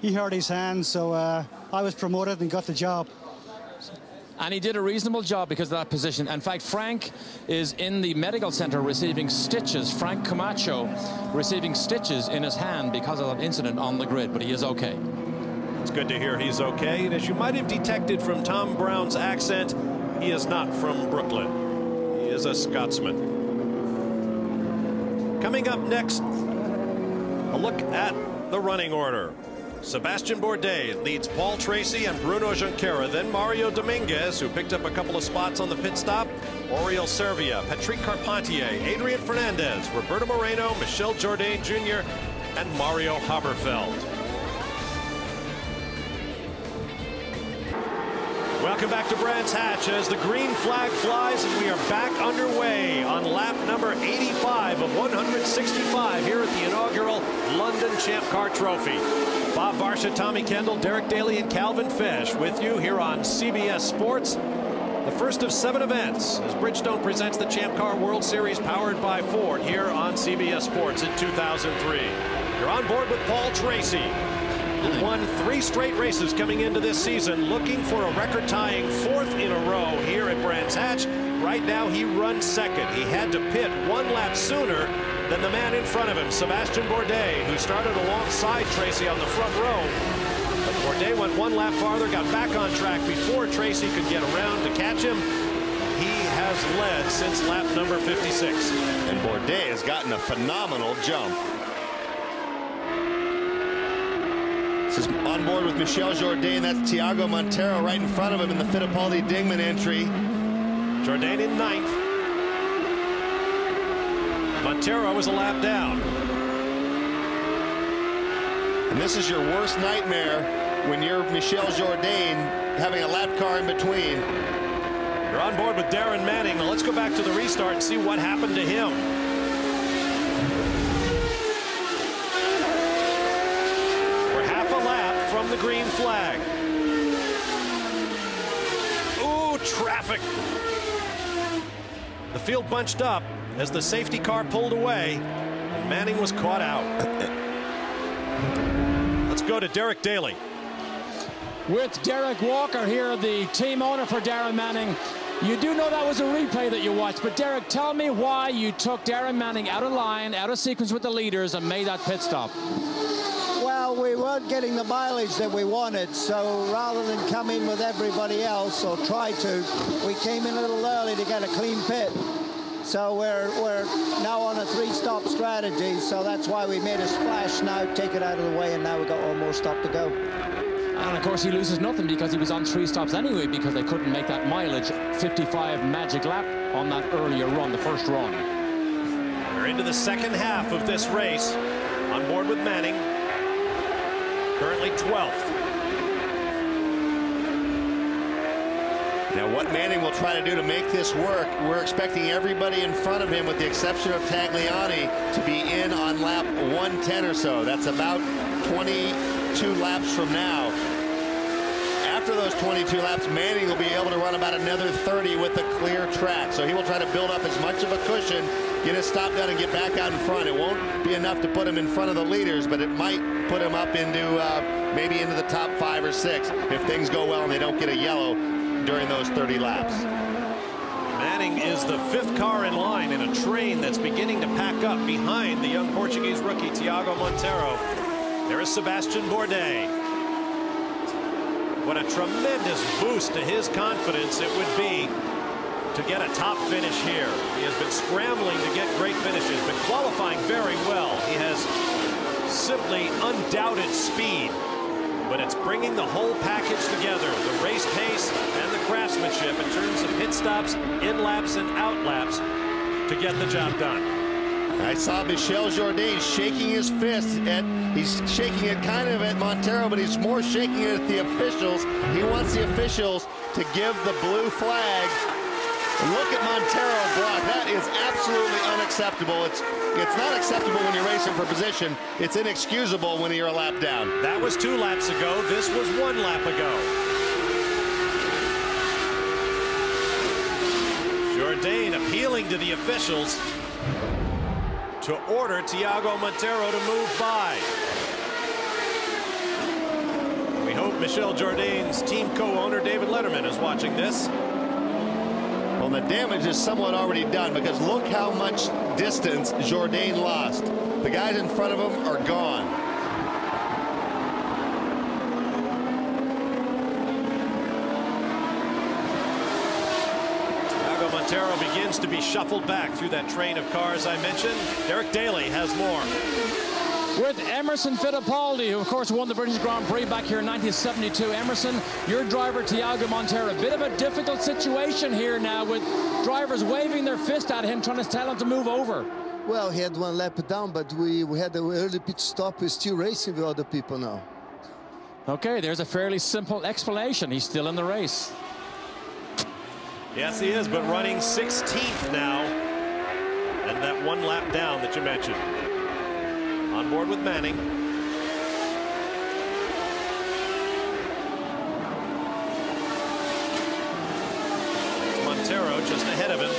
he hurt his hand, so I was promoted and got the job. And he did a reasonable job because of that position. In fact, Frank is in the medical center receiving stitches. Frank Camacho receiving stitches in his hand because of that incident on the grid, but he is okay. It's good to hear he's okay. And as you might have detected from Tom Brown's accent, he is not from Brooklyn. He is a Scotsman. Coming up next, a look at the running order. Sebastian Bourdais leads Paul Tracy and Bruno Junqueira. Then Mario Dominguez, who picked up a couple of spots on the pit stop. Oriol Servia, Patrick Carpentier, Adrian Fernandez, Roberto Moreno, Michel Jourdain Jr., and Mario Haberfeld. Welcome back to Brands Hatch as the green flag flies and we are back underway on lap number 85 of 165 here at the inaugural London Champ Car Trophy. Bob Varsha, Tommy Kendall, Derek Daly, and Calvin Fish with you here on CBS Sports. The first of 7 events as Bridgestone presents the Champ Car World Series powered by Ford here on CBS Sports in 2003. You're on board with Paul Tracy, who won 3 straight races coming into this season, looking for a record-tying 4th in a row here at Brands Hatch. Right now, he runs 2nd. He had to pit 1 lap sooner than the man in front of him, Sebastian Bourdais, who started alongside Tracy on the front row. But Bourdais went 1 lap farther, got back on track before Tracy could get around to catch him. He has has led since lap number 56. And Bourdais has gotten a phenomenal jump. This is on board with Michel Jourdain. That's Thiago Montero right in front of him in the Fittipaldi-Dingman entry. Jourdain in 9th. Montero was a lap down. And this is your worst nightmare when you're Michel Jourdain having a lap car in between. You're on board with Darren Manning. Now let's go back to the restart and see what happened to him. We're half a lap from the green flag. Ooh, traffic. The field bunched up as the safety car pulled away, and Manning was caught out. Let's go to Derek Daly. With Derek Walker here, the team owner for Darren Manning. You do know that was a replay that you watched, but Derek, tell me why you took Darren Manning out of line, out of sequence with the leaders, and made that pit stop. Well, we weren't getting the mileage that we wanted, so rather than come in with everybody else or try to, we came in a little early to get a clean pit. So we're now on a 3-stop strategy, so that's why we made a splash now, take it out of the way, and now we've got one more stop to go. And of course he loses nothing because he was on 3 stops anyway, because they couldn't make that mileage 55 magic lap on that earlier run, the first run. We're into the second half of this race. On board with Manning, currently 12th. Now what Manning will try to do to make this work, we're expecting everybody in front of him, with the exception of Tagliani, to be in on lap 110 or so. That's about 22 laps from now. After those 22 laps, Manning will be able to run about another 30 with a clear track. So he will try to build up as much of a cushion, get his stop done, and get back out in front. It won't be enough to put him in front of the leaders, but it might put him up into maybe into the top 5 or 6 if things go well and they don't get a yellow during those 30 laps. Manning is the 5th car in line in a train that's beginning to pack up behind the young Portuguese rookie Thiago Montero. There is Sebastian Bourdais. What a tremendous boost to his confidence it would be to get a top finish here. He has been scrambling to get great finishes, been qualifying very well. He has simply undoubted speed, but it's bringing the whole package together, the race pace and the craftsmanship in terms of pit stops, in laps and out laps, to get the job done. I saw Michel Jourdain shaking his fist he's shaking it kind of at Montero, but he's more shaking it at the officials. He wants the officials to give the blue flag. Look at Montero, Brock. That is absolutely unacceptable. It's not acceptable when you're racing for position. It's inexcusable when you're a lap down. That was 2 laps ago. This was 1 lap ago. Jourdain appealing to the officials to order Thiago Montero to move by. We hope Michel Jourdain's team co-owner David Letterman is watching this. Well, the damage is somewhat already done, because look how much distance Jourdain lost. The guys in front of him are gone. Thiago Montero begins to be shuffled back through that train of cars I mentioned. Derek Daly has more. With Emerson Fittipaldi, who of course won the British Grand Prix back here in 1972. Emerson, your driver Thiago Montero, a bit of a difficult situation here now, with drivers waving their fist at him, trying to tell him to move over. Well, he had 1 lap down, but we had an early pit stop. We're still racing with other people now. Okay, there's a fairly simple explanation. He's still in the race. Yes, he is, but running 16th now, and that 1 lap down that you mentioned. On board with Manning. Montero just ahead of him.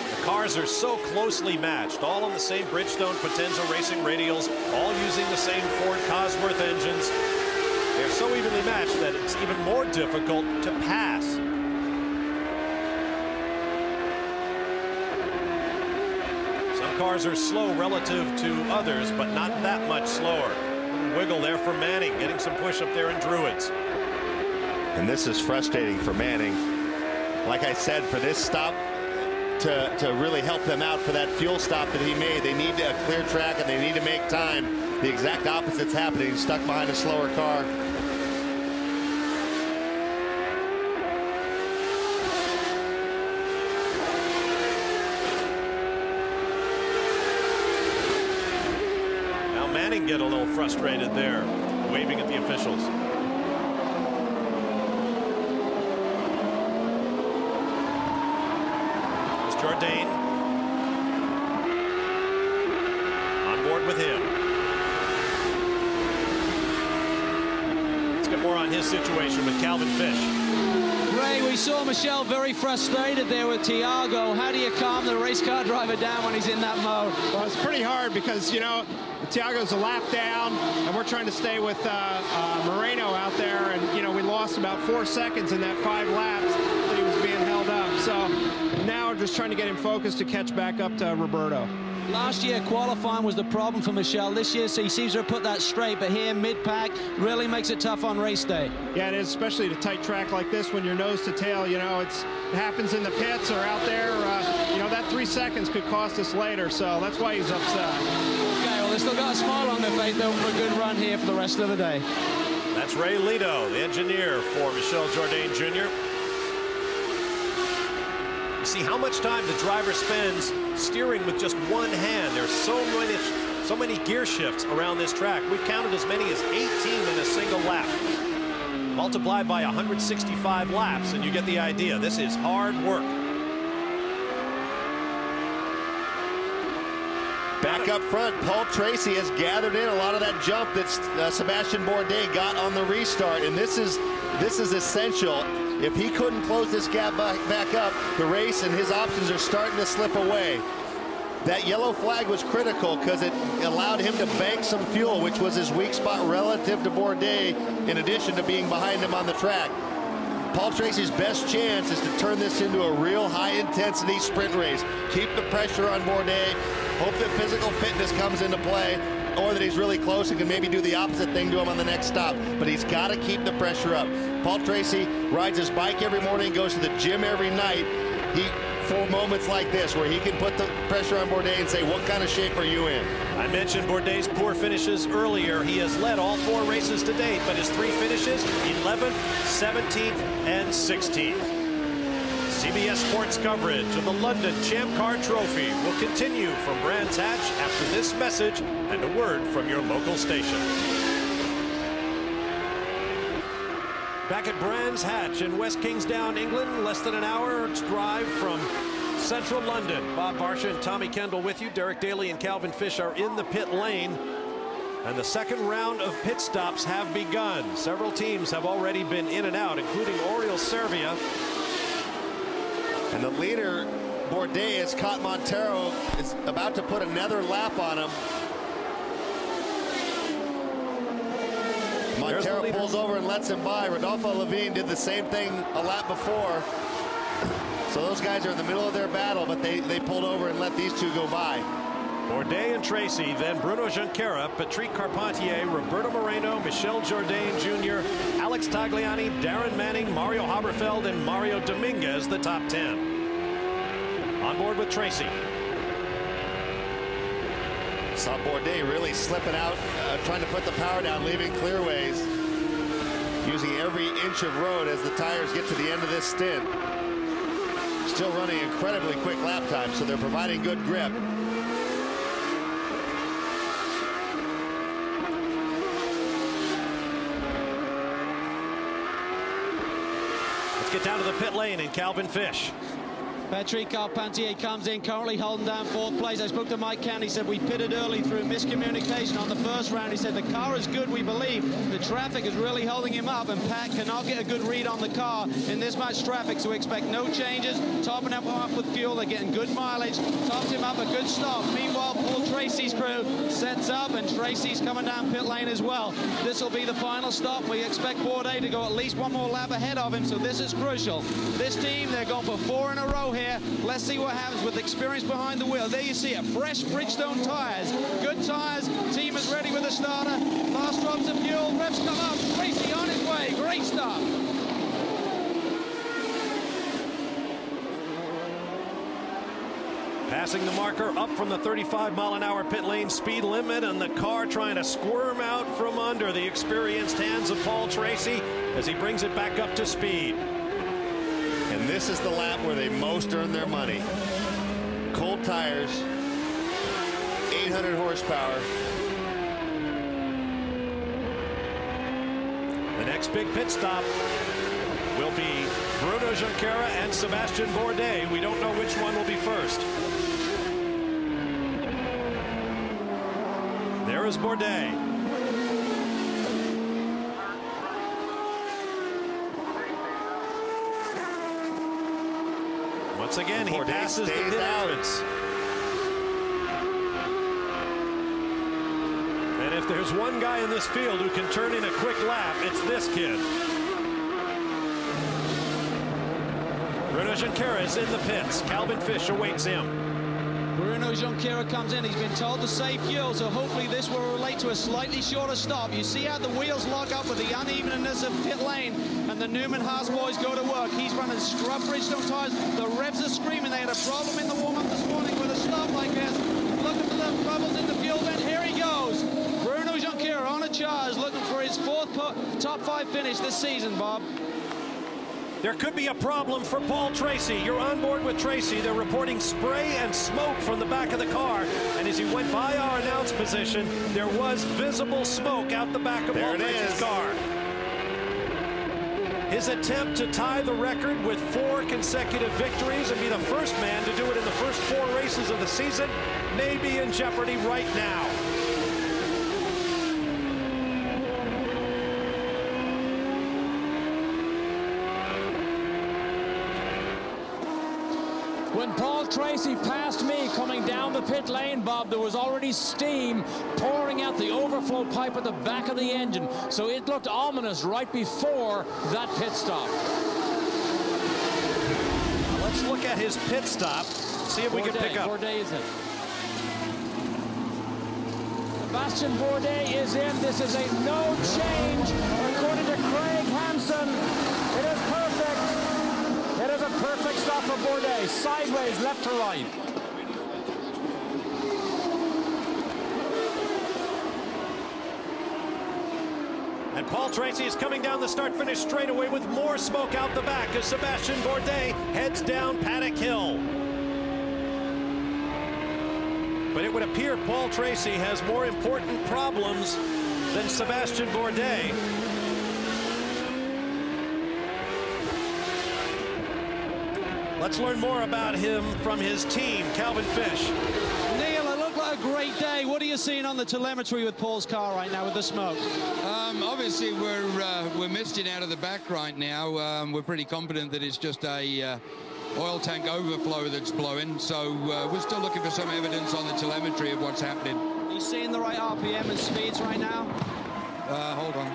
The cars are so closely matched, all on the same Bridgestone Potenza Racing radials, all using the same Ford Cosworth engines. They're so evenly matched that it's even more difficult to pass. Cars are slow relative to others, but not that much slower. Wiggle there for Manning, getting some push up there in Druids. And this is frustrating for Manning. Like I said, for this stop to really help them out for that fuel stop that he made, they need a clear track and they need to make time. The exact opposite's happening. He's stuck behind a slower car. Now Manning get a little frustrated there, waving at the officials. Jourdain on board with him. Let's get more on his situation with Calvin Fish. Ray, we saw Michelle very frustrated there with Thiago. How do you calm the race car driver down when he's in that mode? Well, it's pretty hard because, you know, Thiago's a lap down, and we're trying to stay with Moreno out there, and, you know, we lost about 4 seconds in that 5 laps that he was being held up. So now we're just trying to get him focused to catch back up to Roberto. Last year, qualifying was the problem for Michelle. This year, so he seems to have put that straight, but here, mid-pack, really makes it tough on race day. Yeah, it is, especially at a tight track like this when you're nose to tail. You know, it happens in the pits or out there. You know, that 3 seconds could cost us later, so that's why he's upset. Okay, well, they still got a smile on their face, though, for a good run here for the rest of the day. That's Ray Lito, the engineer for Michel Jourdain Jr. See how much time the driver spends steering with just one hand. There's so many gear shifts around this track. We've counted as many as 18 in a single lap. Multiplied by 165 laps, and you get the idea. This is hard work. Back up front, Paul Tracy has gathered in a lot of that jump that Sebastian Bourdais got on the restart, and this is essential. If he couldn't close this gap back up, the race and his options are starting to slip away. That yellow flag was critical because it allowed him to bank some fuel, which was his weak spot relative to Bourdais, in addition to being behind him on the track. Paul Tracy's best chance is to turn this into a real high-intensity sprint race. Keep the pressure on Bourdais. Hope that physical fitness comes into play, or that he's really close and can maybe do the opposite thing to him on the next stop. But he's got to keep the pressure up. Paul Tracy rides his bike every morning, goes to the gym every night. For moments like this, where he can put the pressure on Bourdais and say, what kind of shape are you in? I mentioned Bourdais' poor finishes earlier. He has led all 4 races to date, but his 3 finishes, 11th, 17th, and 16th. CBS Sports coverage of the London Champ Car Trophy will continue from Brands Hatch after this message and a word from your local station. Back at Brands Hatch in West Kingsdown, England, less than an hour's drive from central London. Bob Barsha and Tommy Kendall with you. Derek Daly and Calvin Fish are in the pit lane. And the second round of pit stops have begun. Several teams have already been in and out, including Oriol Servia. And the leader, Bourdais, Scott Montero, is about to put another lap on him. Montero pulls over and lets him by. Rodolfo Levine did the same thing a lap before. So those guys are in the middle of their battle, but they pulled over and let these two go by. Bourdais and Tracy, then Bruno Junqueira, Patrick Carpentier, Roberto Moreno, Michel Jourdain Jr., Alex Tagliani, Darren Manning, Mario Haberfeld, and Mario Dominguez, the top 10. On board with Tracy. Saw Bourdais really slipping out, trying to put the power down, leaving clearways, using every inch of road as the tires get to the end of this stint. Still running incredibly quick lap time, so they're providing good grip. Let's get down to the pit lane and Calvin Fish. Patrick Carpentier comes in, currently holding down 4th place. I spoke to Mike Cann. He said we pitted early through miscommunication on the first round. He said the car is good, we believe. The traffic is really holding him up, and Pat cannot get a good read on the car in this much traffic, so we expect no changes. Topping him up with fuel. They're getting good mileage. Tops him up a good stop. Meanwhile, Paul Tracy's crew sets up, and Tracy's coming down pit lane as well. This will be the final stop. We expect Bourdais to go at least one more lap ahead of him, so this is crucial. This team, they're going for 4 in a row here. Let's see what happens with experience behind the wheel. There you see it, fresh Bridgestone tires. Good tires, team is ready with the starter. Last drops of fuel, revs come up, Tracy on his way, great start. Passing the marker up from the 35-mile-an-hour pit lane speed limit, and the car trying to squirm out from under the experienced hands of Paul Tracy as he brings it back up to speed. And this is the lap where they most earn their money. Cold tires, 800 horsepower. The next big pit stop will be Bruno Junqueira and Sebastian Bourdais. We don't know which one will be first. There is Bourdais. Once again, he passes the pit entrance. And if there's one guy in this field who can turn in a quick lap, it's this kid. Bruno Junqueira is in the pits. Calvin Fish awaits him. Bruno Junqueira comes in. He's been told to save fuel, so hopefully this will relate to a slightly shorter stop. You see how the wheels lock up with the unevenness of pit lane, and the Newman Haas boys go to work. He's running scrub Bridgestone tires. The revs are screaming. They had a problem in the warm-up this morning with a stop like this. Looking for the bubbles in the fuel vent. Here he goes. Bruno Junqueira on a charge, looking for his fourth top 5 finish this season, Bob. There could be a problem for Paul Tracy. You're on board with Tracy. They're reporting spray and smoke from the back of the car. And as he went by our announce position, there was visible smoke out the back of Paul Tracy's car. His attempt to tie the record with 4 consecutive victories and be the first man to do it in the first 4 races of the season may be in jeopardy right now. When Paul Tracy passed me coming down the pit lane, Bob, there was already steam pouring out the overflow pipe at the back of the engine. So it looked ominous right before that pit stop. Let's look at his pit stop, see if we can pick up. Bourdais is in. Sebastian Bourdais is in. This is a no change, according to Craig Hampson. It is perfect. It is a perfect stop for Bourdais. Sideways, left to right. And Paul Tracy is coming down the start-finish straightaway with more smoke out the back as Sebastian Bourdais heads down Paddock Hill. But it would appear Paul Tracy has more important problems than Sebastian Bourdais. Let's learn more about him from his team, Calvin Fish. Neil, it looked like a great day. What are you seeing on the telemetry with Paul's car right now with the smoke? Obviously, we're misting out of the back right now. We're pretty confident that it's just a oil tank overflow that's blowing. So we're still looking for some evidence on the telemetry of what's happening. Are you seeing the right RPM and speeds right now? Hold on.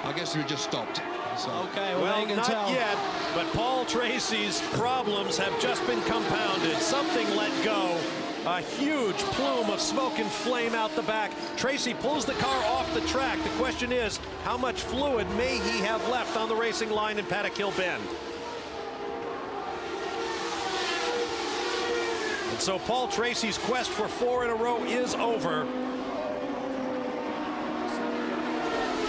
I guess we just stopped. So. Okay, well, not yet, but Paul Tracy's problems have just been compounded. Something let go. A huge plume of smoke and flame out the back. Tracy pulls the car off the track. The question is, how much fluid may he have left on the racing line in Paddock Hill Bend? And so Paul Tracy's quest for 4 in a row is over.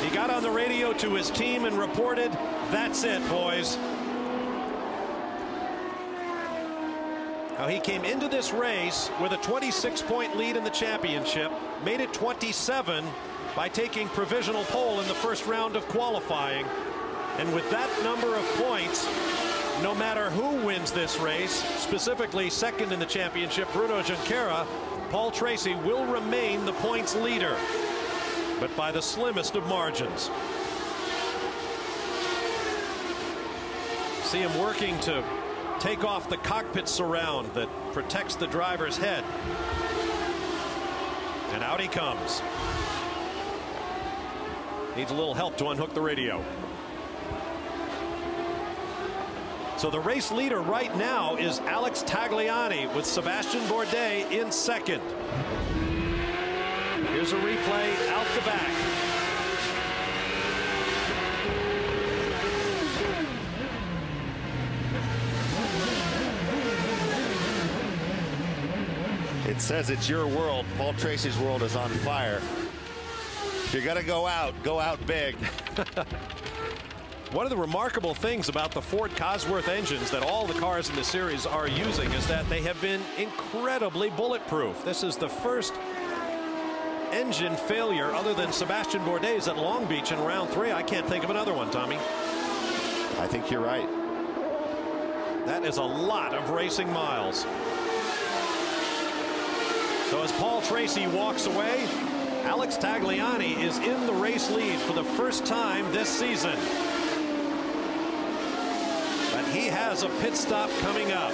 He got on the radio to his team and reported, "That's it, boys." Now, he came into this race with a 26-point lead in the championship, made it 27 by taking provisional pole in the first round of qualifying. And with that number of points, no matter who wins this race, specifically second in the championship, Bruno Junqueira, Paul Tracy will remain the points leader, but by the slimmest of margins. See him working to take off the cockpit surround that protects the driver's head. And out he comes. Needs a little help to unhook the radio. So the race leader right now is Alex Tagliani with Sebastian Bourdais in second. Here's a replay out the back. It says it's your world. Paul Tracy's world is on fire. If you're going to go out big. One of the remarkable things about the Ford Cosworth engines that all the cars in the series are using is that they have been incredibly bulletproof. This is the first engine failure other than Sebastian Bourdais at Long Beach in round 3. I can't think of another one, Tommy. I think you're right. That is a lot of racing miles. So as Paul Tracy walks away, Alex Tagliani is in the race lead for the first time this season. But he has a pit stop coming up.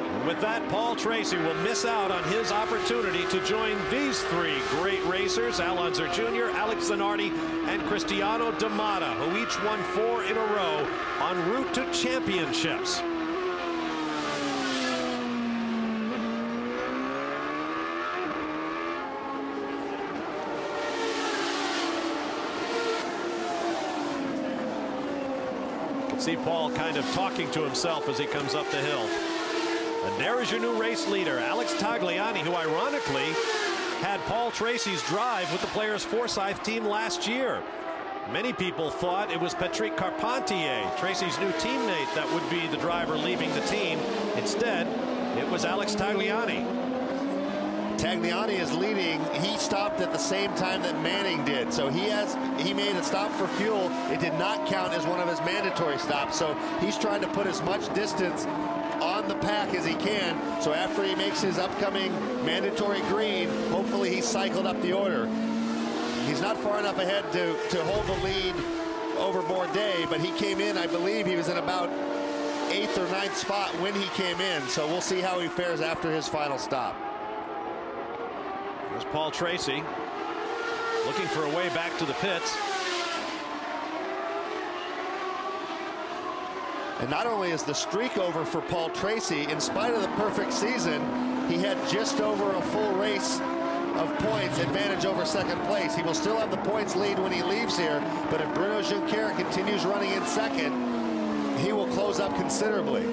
And with that, Paul Tracy will miss out on his opportunity to join these 3 great racers, Al Unser Jr., Alex Zanardi, and Cristiano D'Amata, who each won 4 in a row en route to championships. See Paul kind of talking to himself as he comes up the hill. And there is your new race leader, Alex Tagliani, who ironically had Paul Tracy's drive with the Players Forsyth team last year. Many people thought it was Patrick Carpentier, Tracy's new teammate, that would be the driver leaving the team. Instead, it was Alex Tagliani. Tagliani is leading. He stopped at the same time that Manning did, so he made a stop for fuel. It did not count as one of his mandatory stops, so he's trying to put as much distance on the pack as he can, so after he makes his upcoming mandatory green, hopefully he's cycled up the order. He's not far enough ahead to hold the lead over Bourdais, but he came in, I believe he was in about 8th or 9th spot when he came in, so we'll see how he fares after his final stop. There's Paul Tracy looking for a way back to the pits. And not only is the streak over for Paul Tracy, in spite of the perfect season, he had just over a full race of points advantage over second place. He will still have the points lead when he leaves here, but if Bruno Juncker continues running in second, he will close up considerably.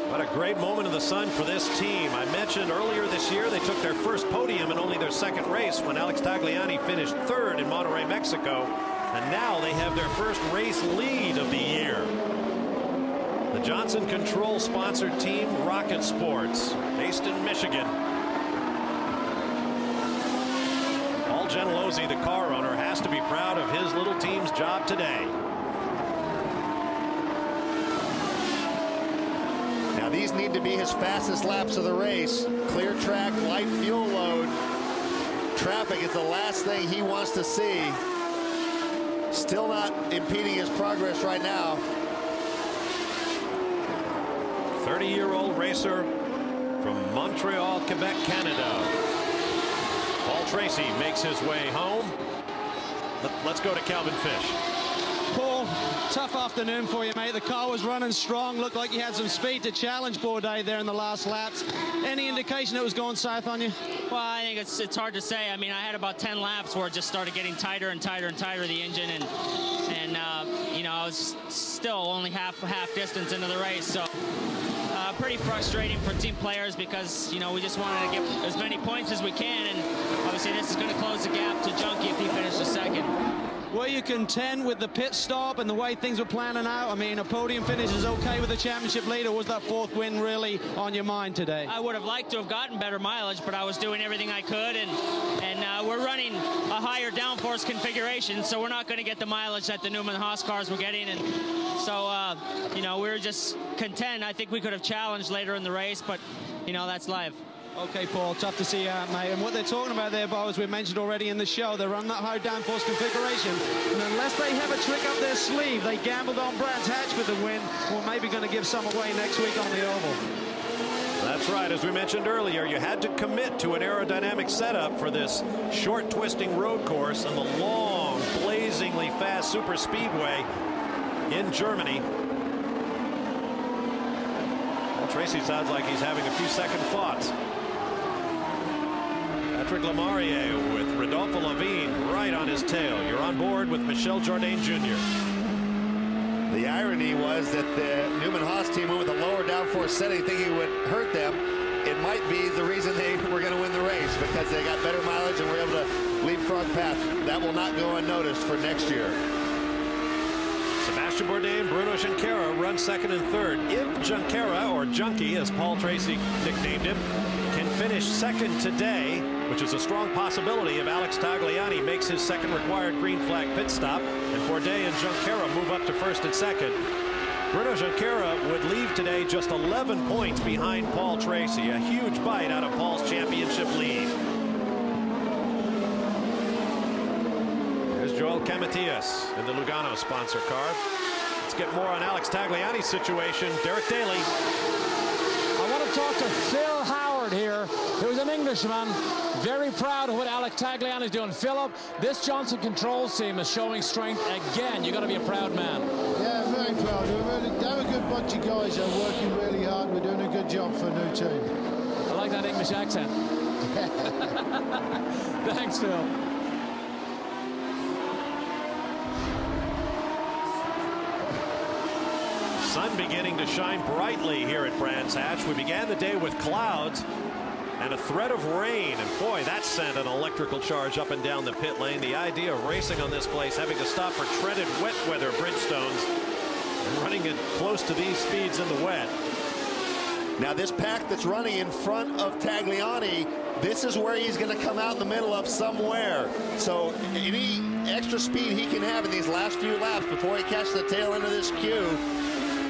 What a great moment in the sun for this team. I mentioned earlier this year they took their first podium in only their second race when Alex Tagliani finished 3rd in Monterrey, Mexico. And now they have their first race lead of the year. The Johnson Control sponsored team, Rocket Sports, based in Michigan. Paul Gentilozzi, the car owner, has to be proud of his little team's job today. Now these need to be his fastest laps of the race. Clear track, light fuel load. Traffic is the last thing he wants to see. Still not impeding his progress right now. 30-year-old racer from Montreal, Quebec, Canada. Paul Tracy makes his way home. Let's go to Calvin Fish. Paul, tough afternoon for you, mate. The car was running strong. Looked like you had some speed to challenge Bourdais there in the last laps. Any indication it was going south on you? Well, I think it's hard to say. I mean, I had about 10 laps where it just started getting tighter and tighter and tighter, the engine, and you know, I was still only half distance into the race, so pretty frustrating for team players because, you know, we just wanted to get as many points as we can, and obviously this is going to close the gap to Junkie if he finishes second. Were you content with the pit stop and the way things were planning out? I mean, a podium finish is okay with the championship lead, or was that 4th win really on your mind today? I would have liked to have gotten better mileage, but I was doing everything I could, and we're running a higher downforce configuration, so we're not going to get the mileage that the Newman Haas cars were getting, and so, you know, we were just content. I think we could have challenged later in the race, but, you know, that's live. Okay, Paul, tough to see you out, mate. And what they're talking about there, Bo, as we mentioned already in the show, they run that high downforce configuration. And unless they have a trick up their sleeve, they gambled on Brands Hatch with the win. We're maybe going to give some away next week on the Oval. That's right. As we mentioned earlier, you had to commit to an aerodynamic setup for this short twisting road course and the long, blazingly fast super speedway in Germany. Well, Tracy sounds like he's having a few second thoughts. Patrick Lemarié with Rodolfo Levine right on his tail. You're on board with Michel Jourdain Jr. The irony was that the Newman-Haas team went with a lower downforce setting thinking it would hurt them. It might be the reason they were going to win the race, because they got better mileage and were able to leapfrog past. That will not go unnoticed for next year. Sebastian Bourdais, Bruno Junqueira run second and third. If Junqueira, or Junkie as Paul Tracy nicknamed him, can finish second today, which is a strong possibility if Alex Tagliani makes his second required green flag pit stop, and Bourdais and Junqueira move up to first and second, Bruno Junqueira would leave today just 11 points behind Paul Tracy. A huge bite out of Paul's championship lead. There's Joel Camatias in the Lugano sponsor car. Let's get more on Alex Tagliani's situation. Derek Daly. I want to talk to Phil Howard here, who's an Englishman, very proud of what Alex Tagliani is doing. Philip, this Johnson Controls team is showing strength again. You've got to be a proud man. Yeah, very proud. They're a good bunch of guys. They're working really hard. We're doing a good job for a new team. I like that English accent. Thanks, Phil. Sun beginning to shine brightly here at Brands Hatch. We began the day with clouds and a threat of rain, and boy, that sent an electrical charge up and down the pit lane. The idea of racing on this place, having to stop for treaded wet weather Bridgestones, and running it close to these speeds in the wet. Now this pack that's running in front of Tagliani, this is where he's going to come out in the middle of somewhere. So any extra speed he can have in these last few laps before he catches the tail end of this queue,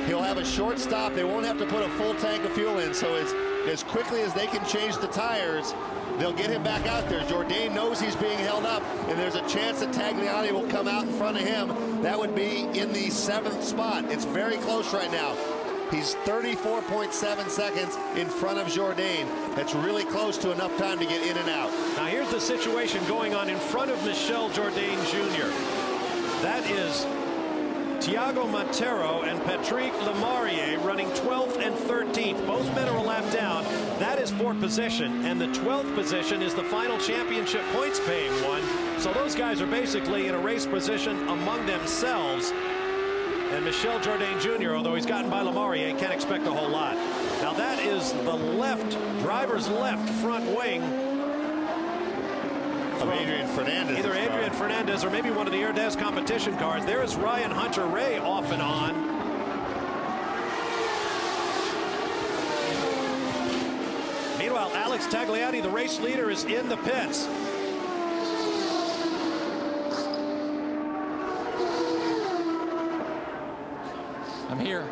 he'll have a short stop. They won't have to put a full tank of fuel in. So as quickly as they can change the tires, they'll get him back out there. Jourdain knows he's being held up, and there's a chance that Tagliani will come out in front of him. That would be in the 7th spot. It's very close right now. He's 34.7 seconds in front of Jourdain. That's really close to enough time to get in and out. Now here's the situation going on in front of Michel Jourdain Jr. That is Thiago Montero and Patrick Lemarié running 12th and 13th. Both men are a lap down. That is for position, and the 12th position is the final championship points paying one. So those guys are basically in a race position among themselves. And Michel Jourdain Jr., although he's gotten by Lemarié, can't expect a whole lot. Now that is the left, driver's left front wing of Adrian Fernandez. Either Adrian Fernandez or maybe one of the Erdez competition cars. There is Ryan Hunter-Reay off and on. Meanwhile, Alex Tagliani, the race leader, is in the pits. I'm here.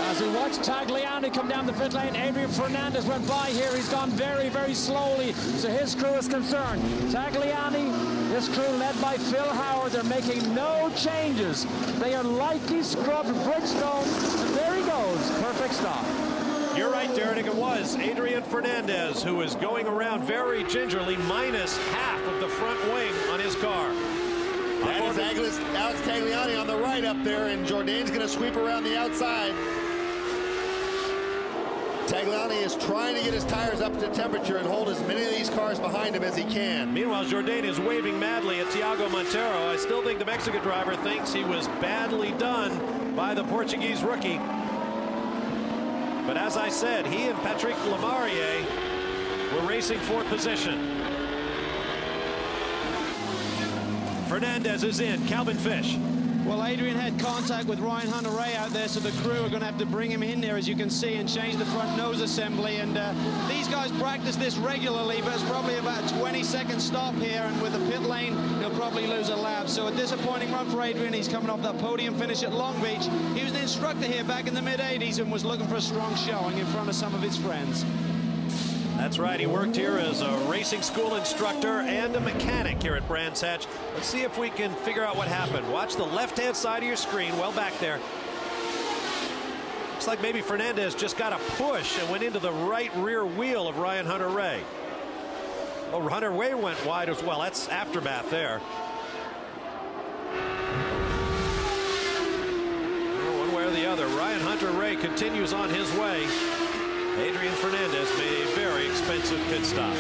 As we watch Tagliani come down the pit lane, Adrian Fernandez went by here. He's gone very, very slowly, so his crew is concerned. Tagliani, this crew led by Phil Howard, they're making no changes. They are lightly scrubbed Bridgestone, and there he goes. Perfect stop. You're right, Derek. It was Adrian Fernandez who is going around very gingerly, minus half of the front wing on his car. That is Alex Tagliani on the right up there, and Jourdain's going to sweep around the outside. Tagliani is trying to get his tires up to temperature and hold as many of these cars behind him as he can. Meanwhile, Jourdain is waving madly at Thiago Montero. I still think the Mexican driver thinks he was badly done by the Portuguese rookie. But as I said, he and Patrick Lemarié were racing for position. Fernandez is in. Calvin Fish. Well, Adrian had contact with Ryan Hunter-Reay out there, so the crew are going to have to bring him in there, as you can see, and change the front nose assembly. And these guys practice this regularly, but it's probably about a 20-second stop here, and with the pit lane, he'll probably lose a lap. So a disappointing run for Adrian. He's coming off that podium finish at Long Beach. He was an instructor here back in the mid-'80s and was looking for a strong showing in front of some of his friends. That's right. He worked here as a racing school instructor and a mechanic here at Brands Hatch. Let's see if we can figure out what happened. Watch the left-hand side of your screen, well back there. Looks like maybe Fernandez just got a push and went into the right rear wheel of Ryan Hunter-Reay. Oh, Hunter-Reay went wide as well. That's aftermath there. One way or the other, Ryan Hunter-Reay continues on his way. Adrian Fernandez made a very expensive pit stop.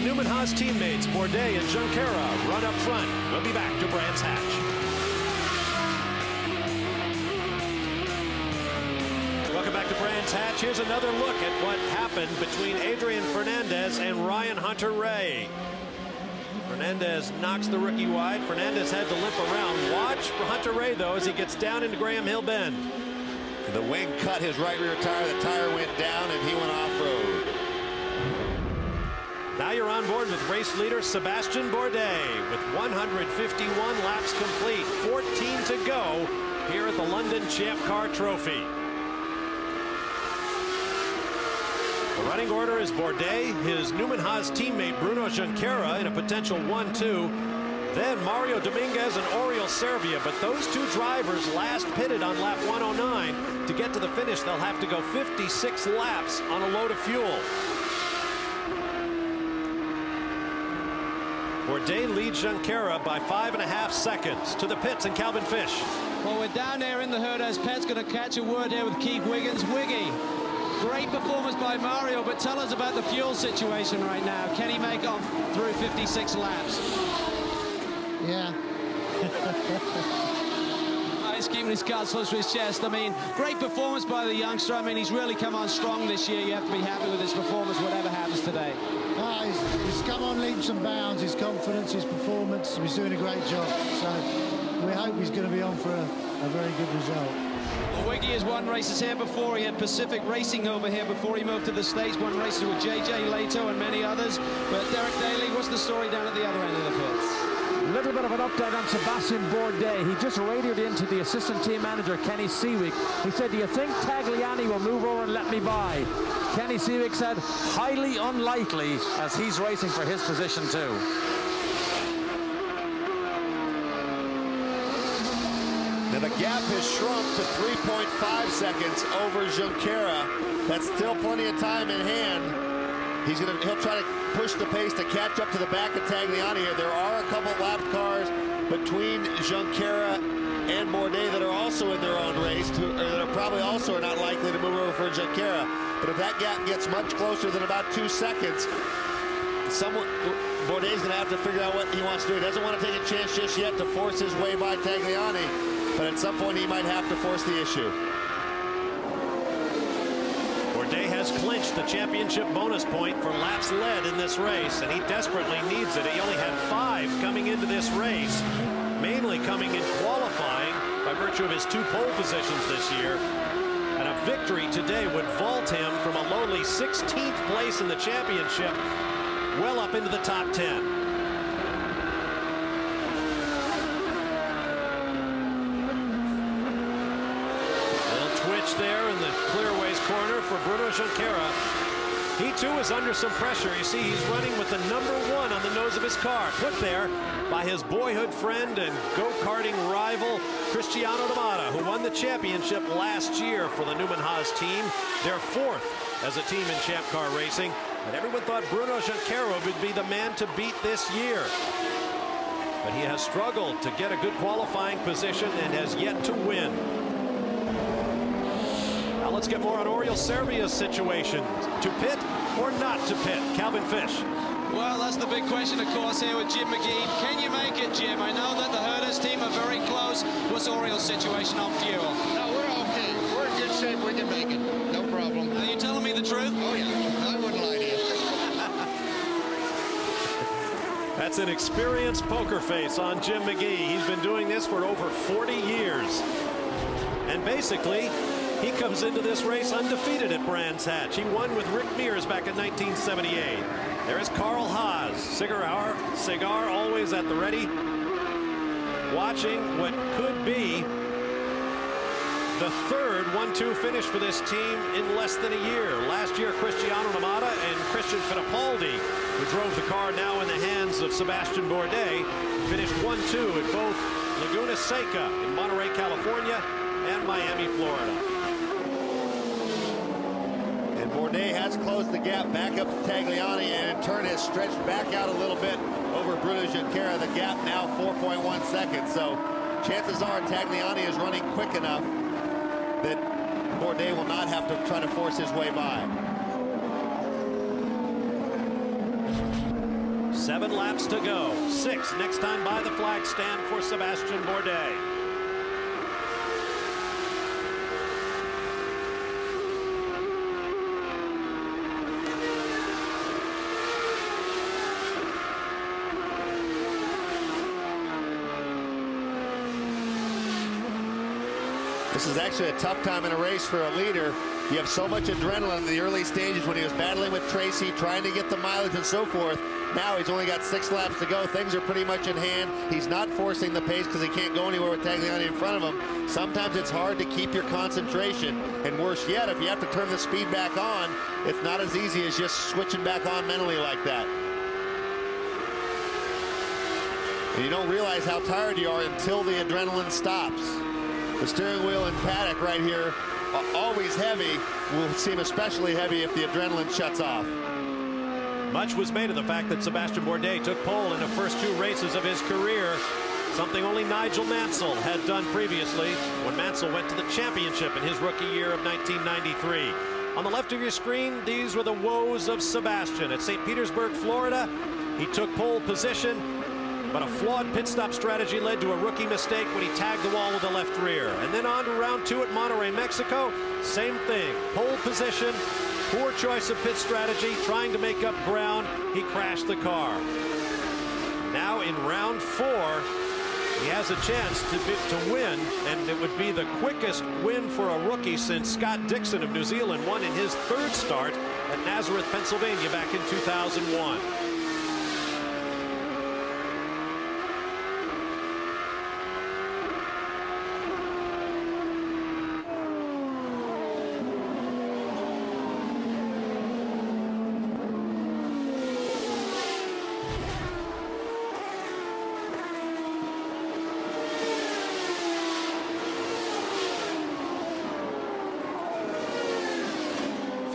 Newman Haas teammates Bourdais and Junqueira run up front. We'll be back to Brands Hatch. Welcome back to Brands Hatch. Here's another look at what happened between Adrian Fernandez and Ryan Hunter-Reay. Fernandez knocks the rookie wide. Fernandez had to limp around. Watch for Hunter-Reay, though, as he gets down into Graham Hill Bend. The wing cut his right rear tire. The tire went down, and he went off-road. Now you're on board with race leader Sebastian Bourdais with 151 laps complete. 14 to go here at the London Champ Car Trophy. The running order is Bourdais, his Newman Haas teammate Bruno Junqueira in a potential 1-2. Then Mario Dominguez and Oriol Servia. But those two drivers last pitted on lap 109. To get to the finish, they'll have to go 56 laps on a load of fuel. Bourdais leads Junqueira by 5.5 seconds. To the pits and Calvin Fish. Well, we're down there in the herd as Pet's going to catch a word here with Keith Wiggins. Wiggy. Great performance by Mario, but tell us about the fuel situation right now. Can he make it through 56 laps? Yeah. He's keeping his cards close to his chest. I mean, great performance by the youngster. I mean, he's really come on strong this year. You have to be happy with his performance, whatever happens today. He's come on leaps and bounds. His confidence, his performance. He's doing a great job. So we hope he's going to be on for a very good result. Well, Wiggy has won races here before. He had Pacific Racing over here before he moved to the States. Won races with J.J. Leto and many others. But Derek Daly, what's the story down at the other end of the pits? A little bit of an update on Sebastian Bourdais. He just radioed into the assistant team manager, Kenny Seawick. He said, do you think Tagliani will move over and let me by? Kenny Seawick said, highly unlikely, as he's racing for his position too. Now the gap has shrunk to 3.5 seconds over Junqueira. That's still plenty of time in hand. He'll try to push the pace to catch up to the back of Tagliani here. There are a couple lap cars between Junqueira and Bourdais that are also in their own race, that are probably also not likely to move over for Junqueira. But if that gap gets much closer than about 2 seconds, Bourdais is going to have to figure out what he wants to do. He doesn't want to take a chance just yet to force his way by Tagliani, but at some point he might have to force the issue. Bourdais has clinched the championship bonus point for laps led in this race, and he desperately needs it. He only had 5 coming into this race, mainly coming in qualifying by virtue of his 2 pole positions this year. And a victory today would vault him from a lowly 16th place in the championship well up into the top 10. There in the clearaways corner for Bruno Junqueira. He too is under some pressure. You see, he's running with the #1 on the nose of his car, put there by his boyhood friend and go-karting rival Cristiano Damata, who won the championship last year for the Newman Haas team. They're 4th as a team in Champ Car racing, and everyone thought Bruno Junqueira would be the man to beat this year. But he has struggled to get a good qualifying position and has yet to win. Let's get more on Oriol Servia's situation. To pit or not to pit? Calvin Fish. Well, that's the big question, of course, here with Jim McGee. Can you make it, Jim? I know that the Herders team are very close. What's Oriol's situation on fuel? No, we're okay. We're in good shape. We can make it. No problem. Are you telling me the truth? Oh, yeah. I wouldn't lie to you. That's an experienced poker face on Jim McGee. He's been doing this for over 40 years. And basically, he comes into this race undefeated at Brands Hatch. He won with Rick Mears back in 1978. There is Carl Haas. Cigar always at the ready. Watching what could be the 3rd 1-2 finish for this team in less than a year. Last year, Cristiano Damata and Christian Fittipaldi, who drove the car now in the hands of Sebastian Bourdais, finished 1-2 at both Laguna Seca in Monterey, California, and Miami, Florida. Bourdais has closed the gap back up to Tagliani, and in turn has stretched back out a little bit over Bruno Junqueira. The gap now 4.1 seconds. So chances are Tagliani is running quick enough that Bourdais will not have to try to force his way by. 7 laps to go. 6 next time by the flag stand for Sebastian Bourdais. This is actually a tough time in a race for a leader. You have so much adrenaline in the early stages when he was battling with Tracy, trying to get the mileage and so forth. Now he's only got 6 laps to go. Things are pretty much in hand. He's not forcing the pace because he can't go anywhere with Tagliani in front of him. Sometimes it's hard to keep your concentration. And worse yet, if you have to turn the speed back on, it's not as easy as just switching back on mentally like that. And you don't realize how tired you are until the adrenaline stops. The steering wheel and paddock right here, always heavy, will seem especially heavy if the adrenaline shuts off. Much was made of the fact that Sebastian Bourdais took pole in the first 2 races of his career, something only Nigel Mansell had done previously when Mansell went to the championship in his rookie year of 1993. On the left of your screen, these were the woes of Sebastian. At St. Petersburg, Florida, he took pole position, but a flawed pit stop strategy led to a rookie mistake when he tagged the wall with the left rear. And then on to round 2 at Monterrey, Mexico, same thing. Pole position, poor choice of pit strategy, trying to make up ground. He crashed the car. Now in round 4, he has a chance to win, and it would be the quickest win for a rookie since Scott Dixon of New Zealand won in his 3rd start at Nazareth, Pennsylvania back in 2001.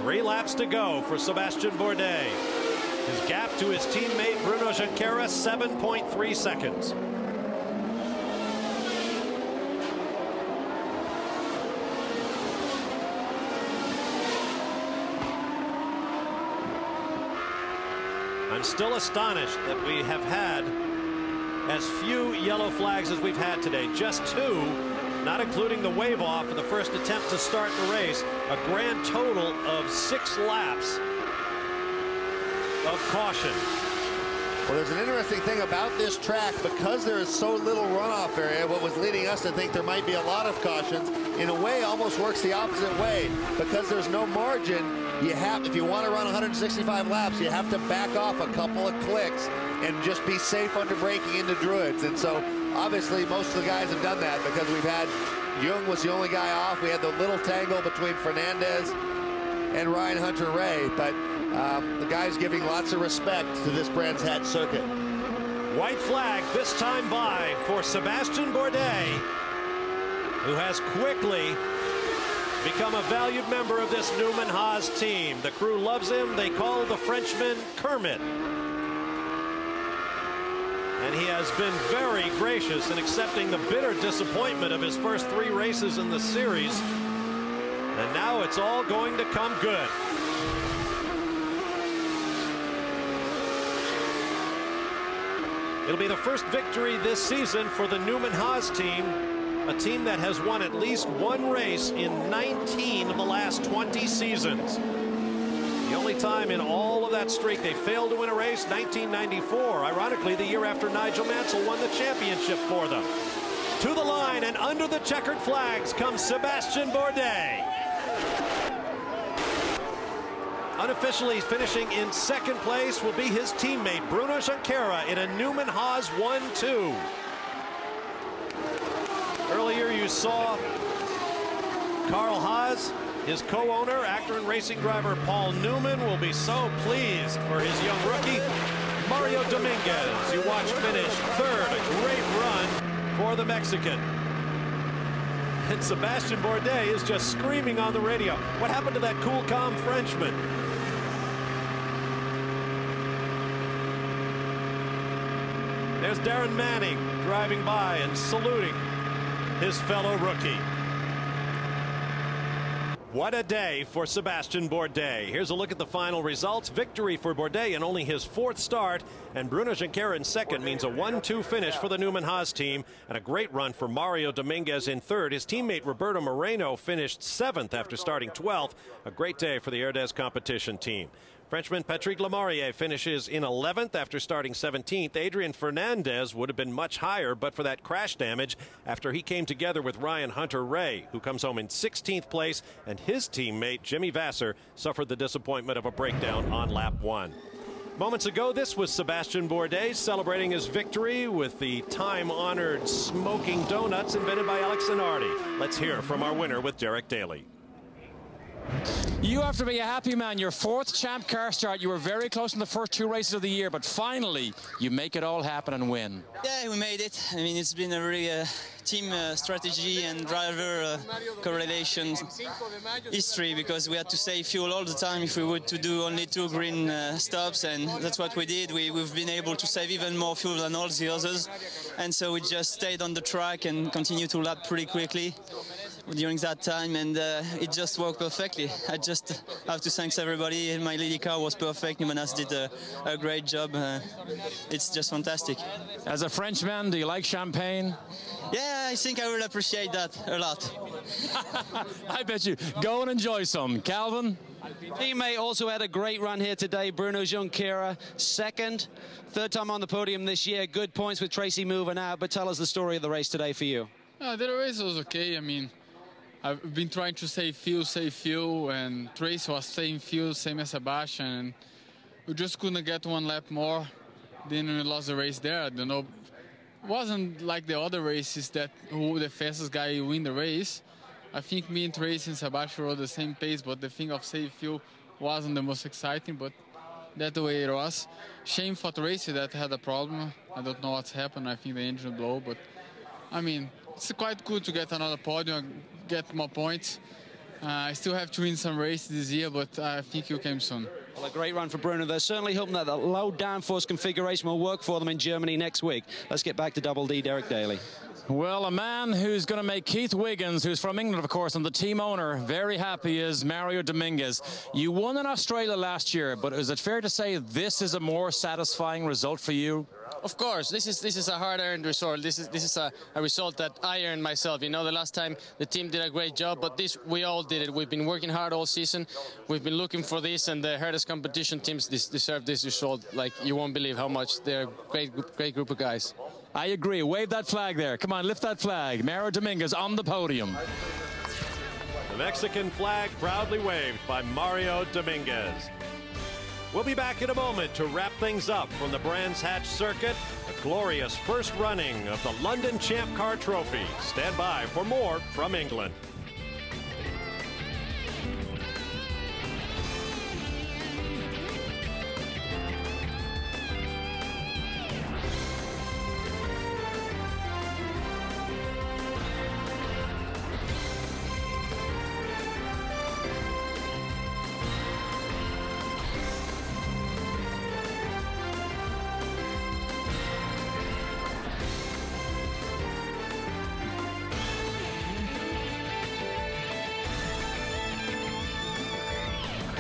Three laps to go for Sebastian Bourdais. His gap to his teammate Bruno Junqueira, 7.3 seconds. I'm still astonished that we have had as few yellow flags as we've had today. Just 2, not including the wave off of the first attempt to start the race. A grand total of 6 laps of caution. Well, there's an interesting thing about this track. Because there is so little runoff area, what was leading us to think there might be a lot of cautions, in a way almost works the opposite way. Because there's no margin, you have, if you want to run 165 laps, you have to back off a couple of clicks and just be safe under braking into Druids. And so obviously most of the guys have done that, because we've had Jung was the only guy off. We had the little tangle between Fernandez and Ryan Hunter-Ray, but the guy's giving lots of respect to this Brands Hatch circuit. White flag this time by for Sebastian Bourdais, who has quickly become a valued member of this Newman Haas team. The crew loves him. They call the Frenchman Kermit. And he has been very gracious in accepting the bitter disappointment of his first 3 races in the series. And now it's all going to come good. It'll be the first victory this season for the Newman Haas team, a team that has won at least 1 race in 19 of the last 20 seasons. The only time in all of that streak they failed to win a race, 1994, ironically the year after Nigel Mansell won the championship for them. To the line and under the checkered flags comes Sebastian Bourdais. Unofficially finishing in 2nd place will be his teammate Bruno Junqueira in a Newman Haas 1-2. Earlier you saw Carl Haas, his co-owner, actor and racing driver Paul Newman, will be so pleased for his young rookie Mario Dominguez. You watched finish 3rd, a great run for the Mexican. And Sebastian Bourdais is just screaming on the radio. What happened to that cool, calm Frenchman? There's Darren Manning driving by and saluting his fellow rookie. What a day for Sebastian Bourdais. Here's a look at the final results. Victory for Bourdais in only his 4th start, and Bruno Junqueira in 2nd means a 1-2 finish for the Newman Haas team, and a great run for Mario Dominguez in 3rd. His teammate Roberto Moreno finished 7th after starting 12th. A great day for the Erdez competition team. Frenchman Patrick Lemarié finishes in 11th after starting 17th. Adrian Fernandez would have been much higher but for that crash damage after he came together with Ryan Hunter-Reay, who comes home in 16th place, and his teammate Jimmy Vasser suffered the disappointment of a breakdown on lap 1. Moments ago, this was Sebastian Bourdais celebrating his victory with the time-honored smoking donuts invented by Alex Zanardi. Let's hear from our winner with Derek Daly. You have to be a happy man. Your 4th Champ Car start. You were very close in the first 2 races of the year, but finally you make it all happen and win. Yeah, we made it. I mean, it's been a really team strategy and driver correlation history, because we had to save fuel all the time if we were to do only 2 green stops, and that's what we did. We've been able to save even more fuel than all the others, and so we just stayed on the track and continued to lap pretty quickly during that time, and it just worked perfectly. I just have to thank everybody. My lead car was perfect. Newman Haas did a great job. It's just fantastic. As a Frenchman, do you like champagne? Yeah, I think I will appreciate that a lot. I bet you. Go and enjoy some. Calvin? Teammate also had a great run here today. Bruno Junqueira, 2nd. 3rd time on the podium this year. Good points with Tracy moving out. But tell us the story of the race today for you. The race was okay. I mean, I've been trying to save fuel, and Tracy was saving fuel, same as Sebastian, and we just couldn't get 1 lap more. Then we lost the race there. I don't know. It wasn't like the other races that who the fastest guy win the race. I think me and Tracy and Sebastian were the same pace, but the thing of save fuel wasn't the most exciting, but that's the way it was. Shame for Tracy that had a problem. I don't know what's happened. I think the engine blew, but I mean, it's quite good to get another podium, get more points. I still have to win some races this year, but I think you came soon. Well, a great run for Bruno. They're certainly hoping that the low downforce configuration will work for them in Germany next week. Let's get back to Double D, Derek Daly. Well, a man who's going to make Keith Wiggins, who's from England, of course, and the team owner, very happy is Mario Dominguez. You won in Australia last year, but is it fair to say this is a more satisfying result for you? Of course, this is a hard-earned result. This is a result that I earned myself. You know, the last time the team did a great job, but this we all did it. We've been working hard all season. We've been looking for this, and the hardest competition teams deserve this result. Like, you won't believe how much. They're a great group of guys. I agree. Wave that flag there. Come on, lift that flag. Mario Dominguez on the podium. The Mexican flag proudly waved by Mario Dominguez. We'll be back in a moment to wrap things up from the Brands Hatch circuit, a glorious first running of the London Champ Car Trophy. Stand by for more from England.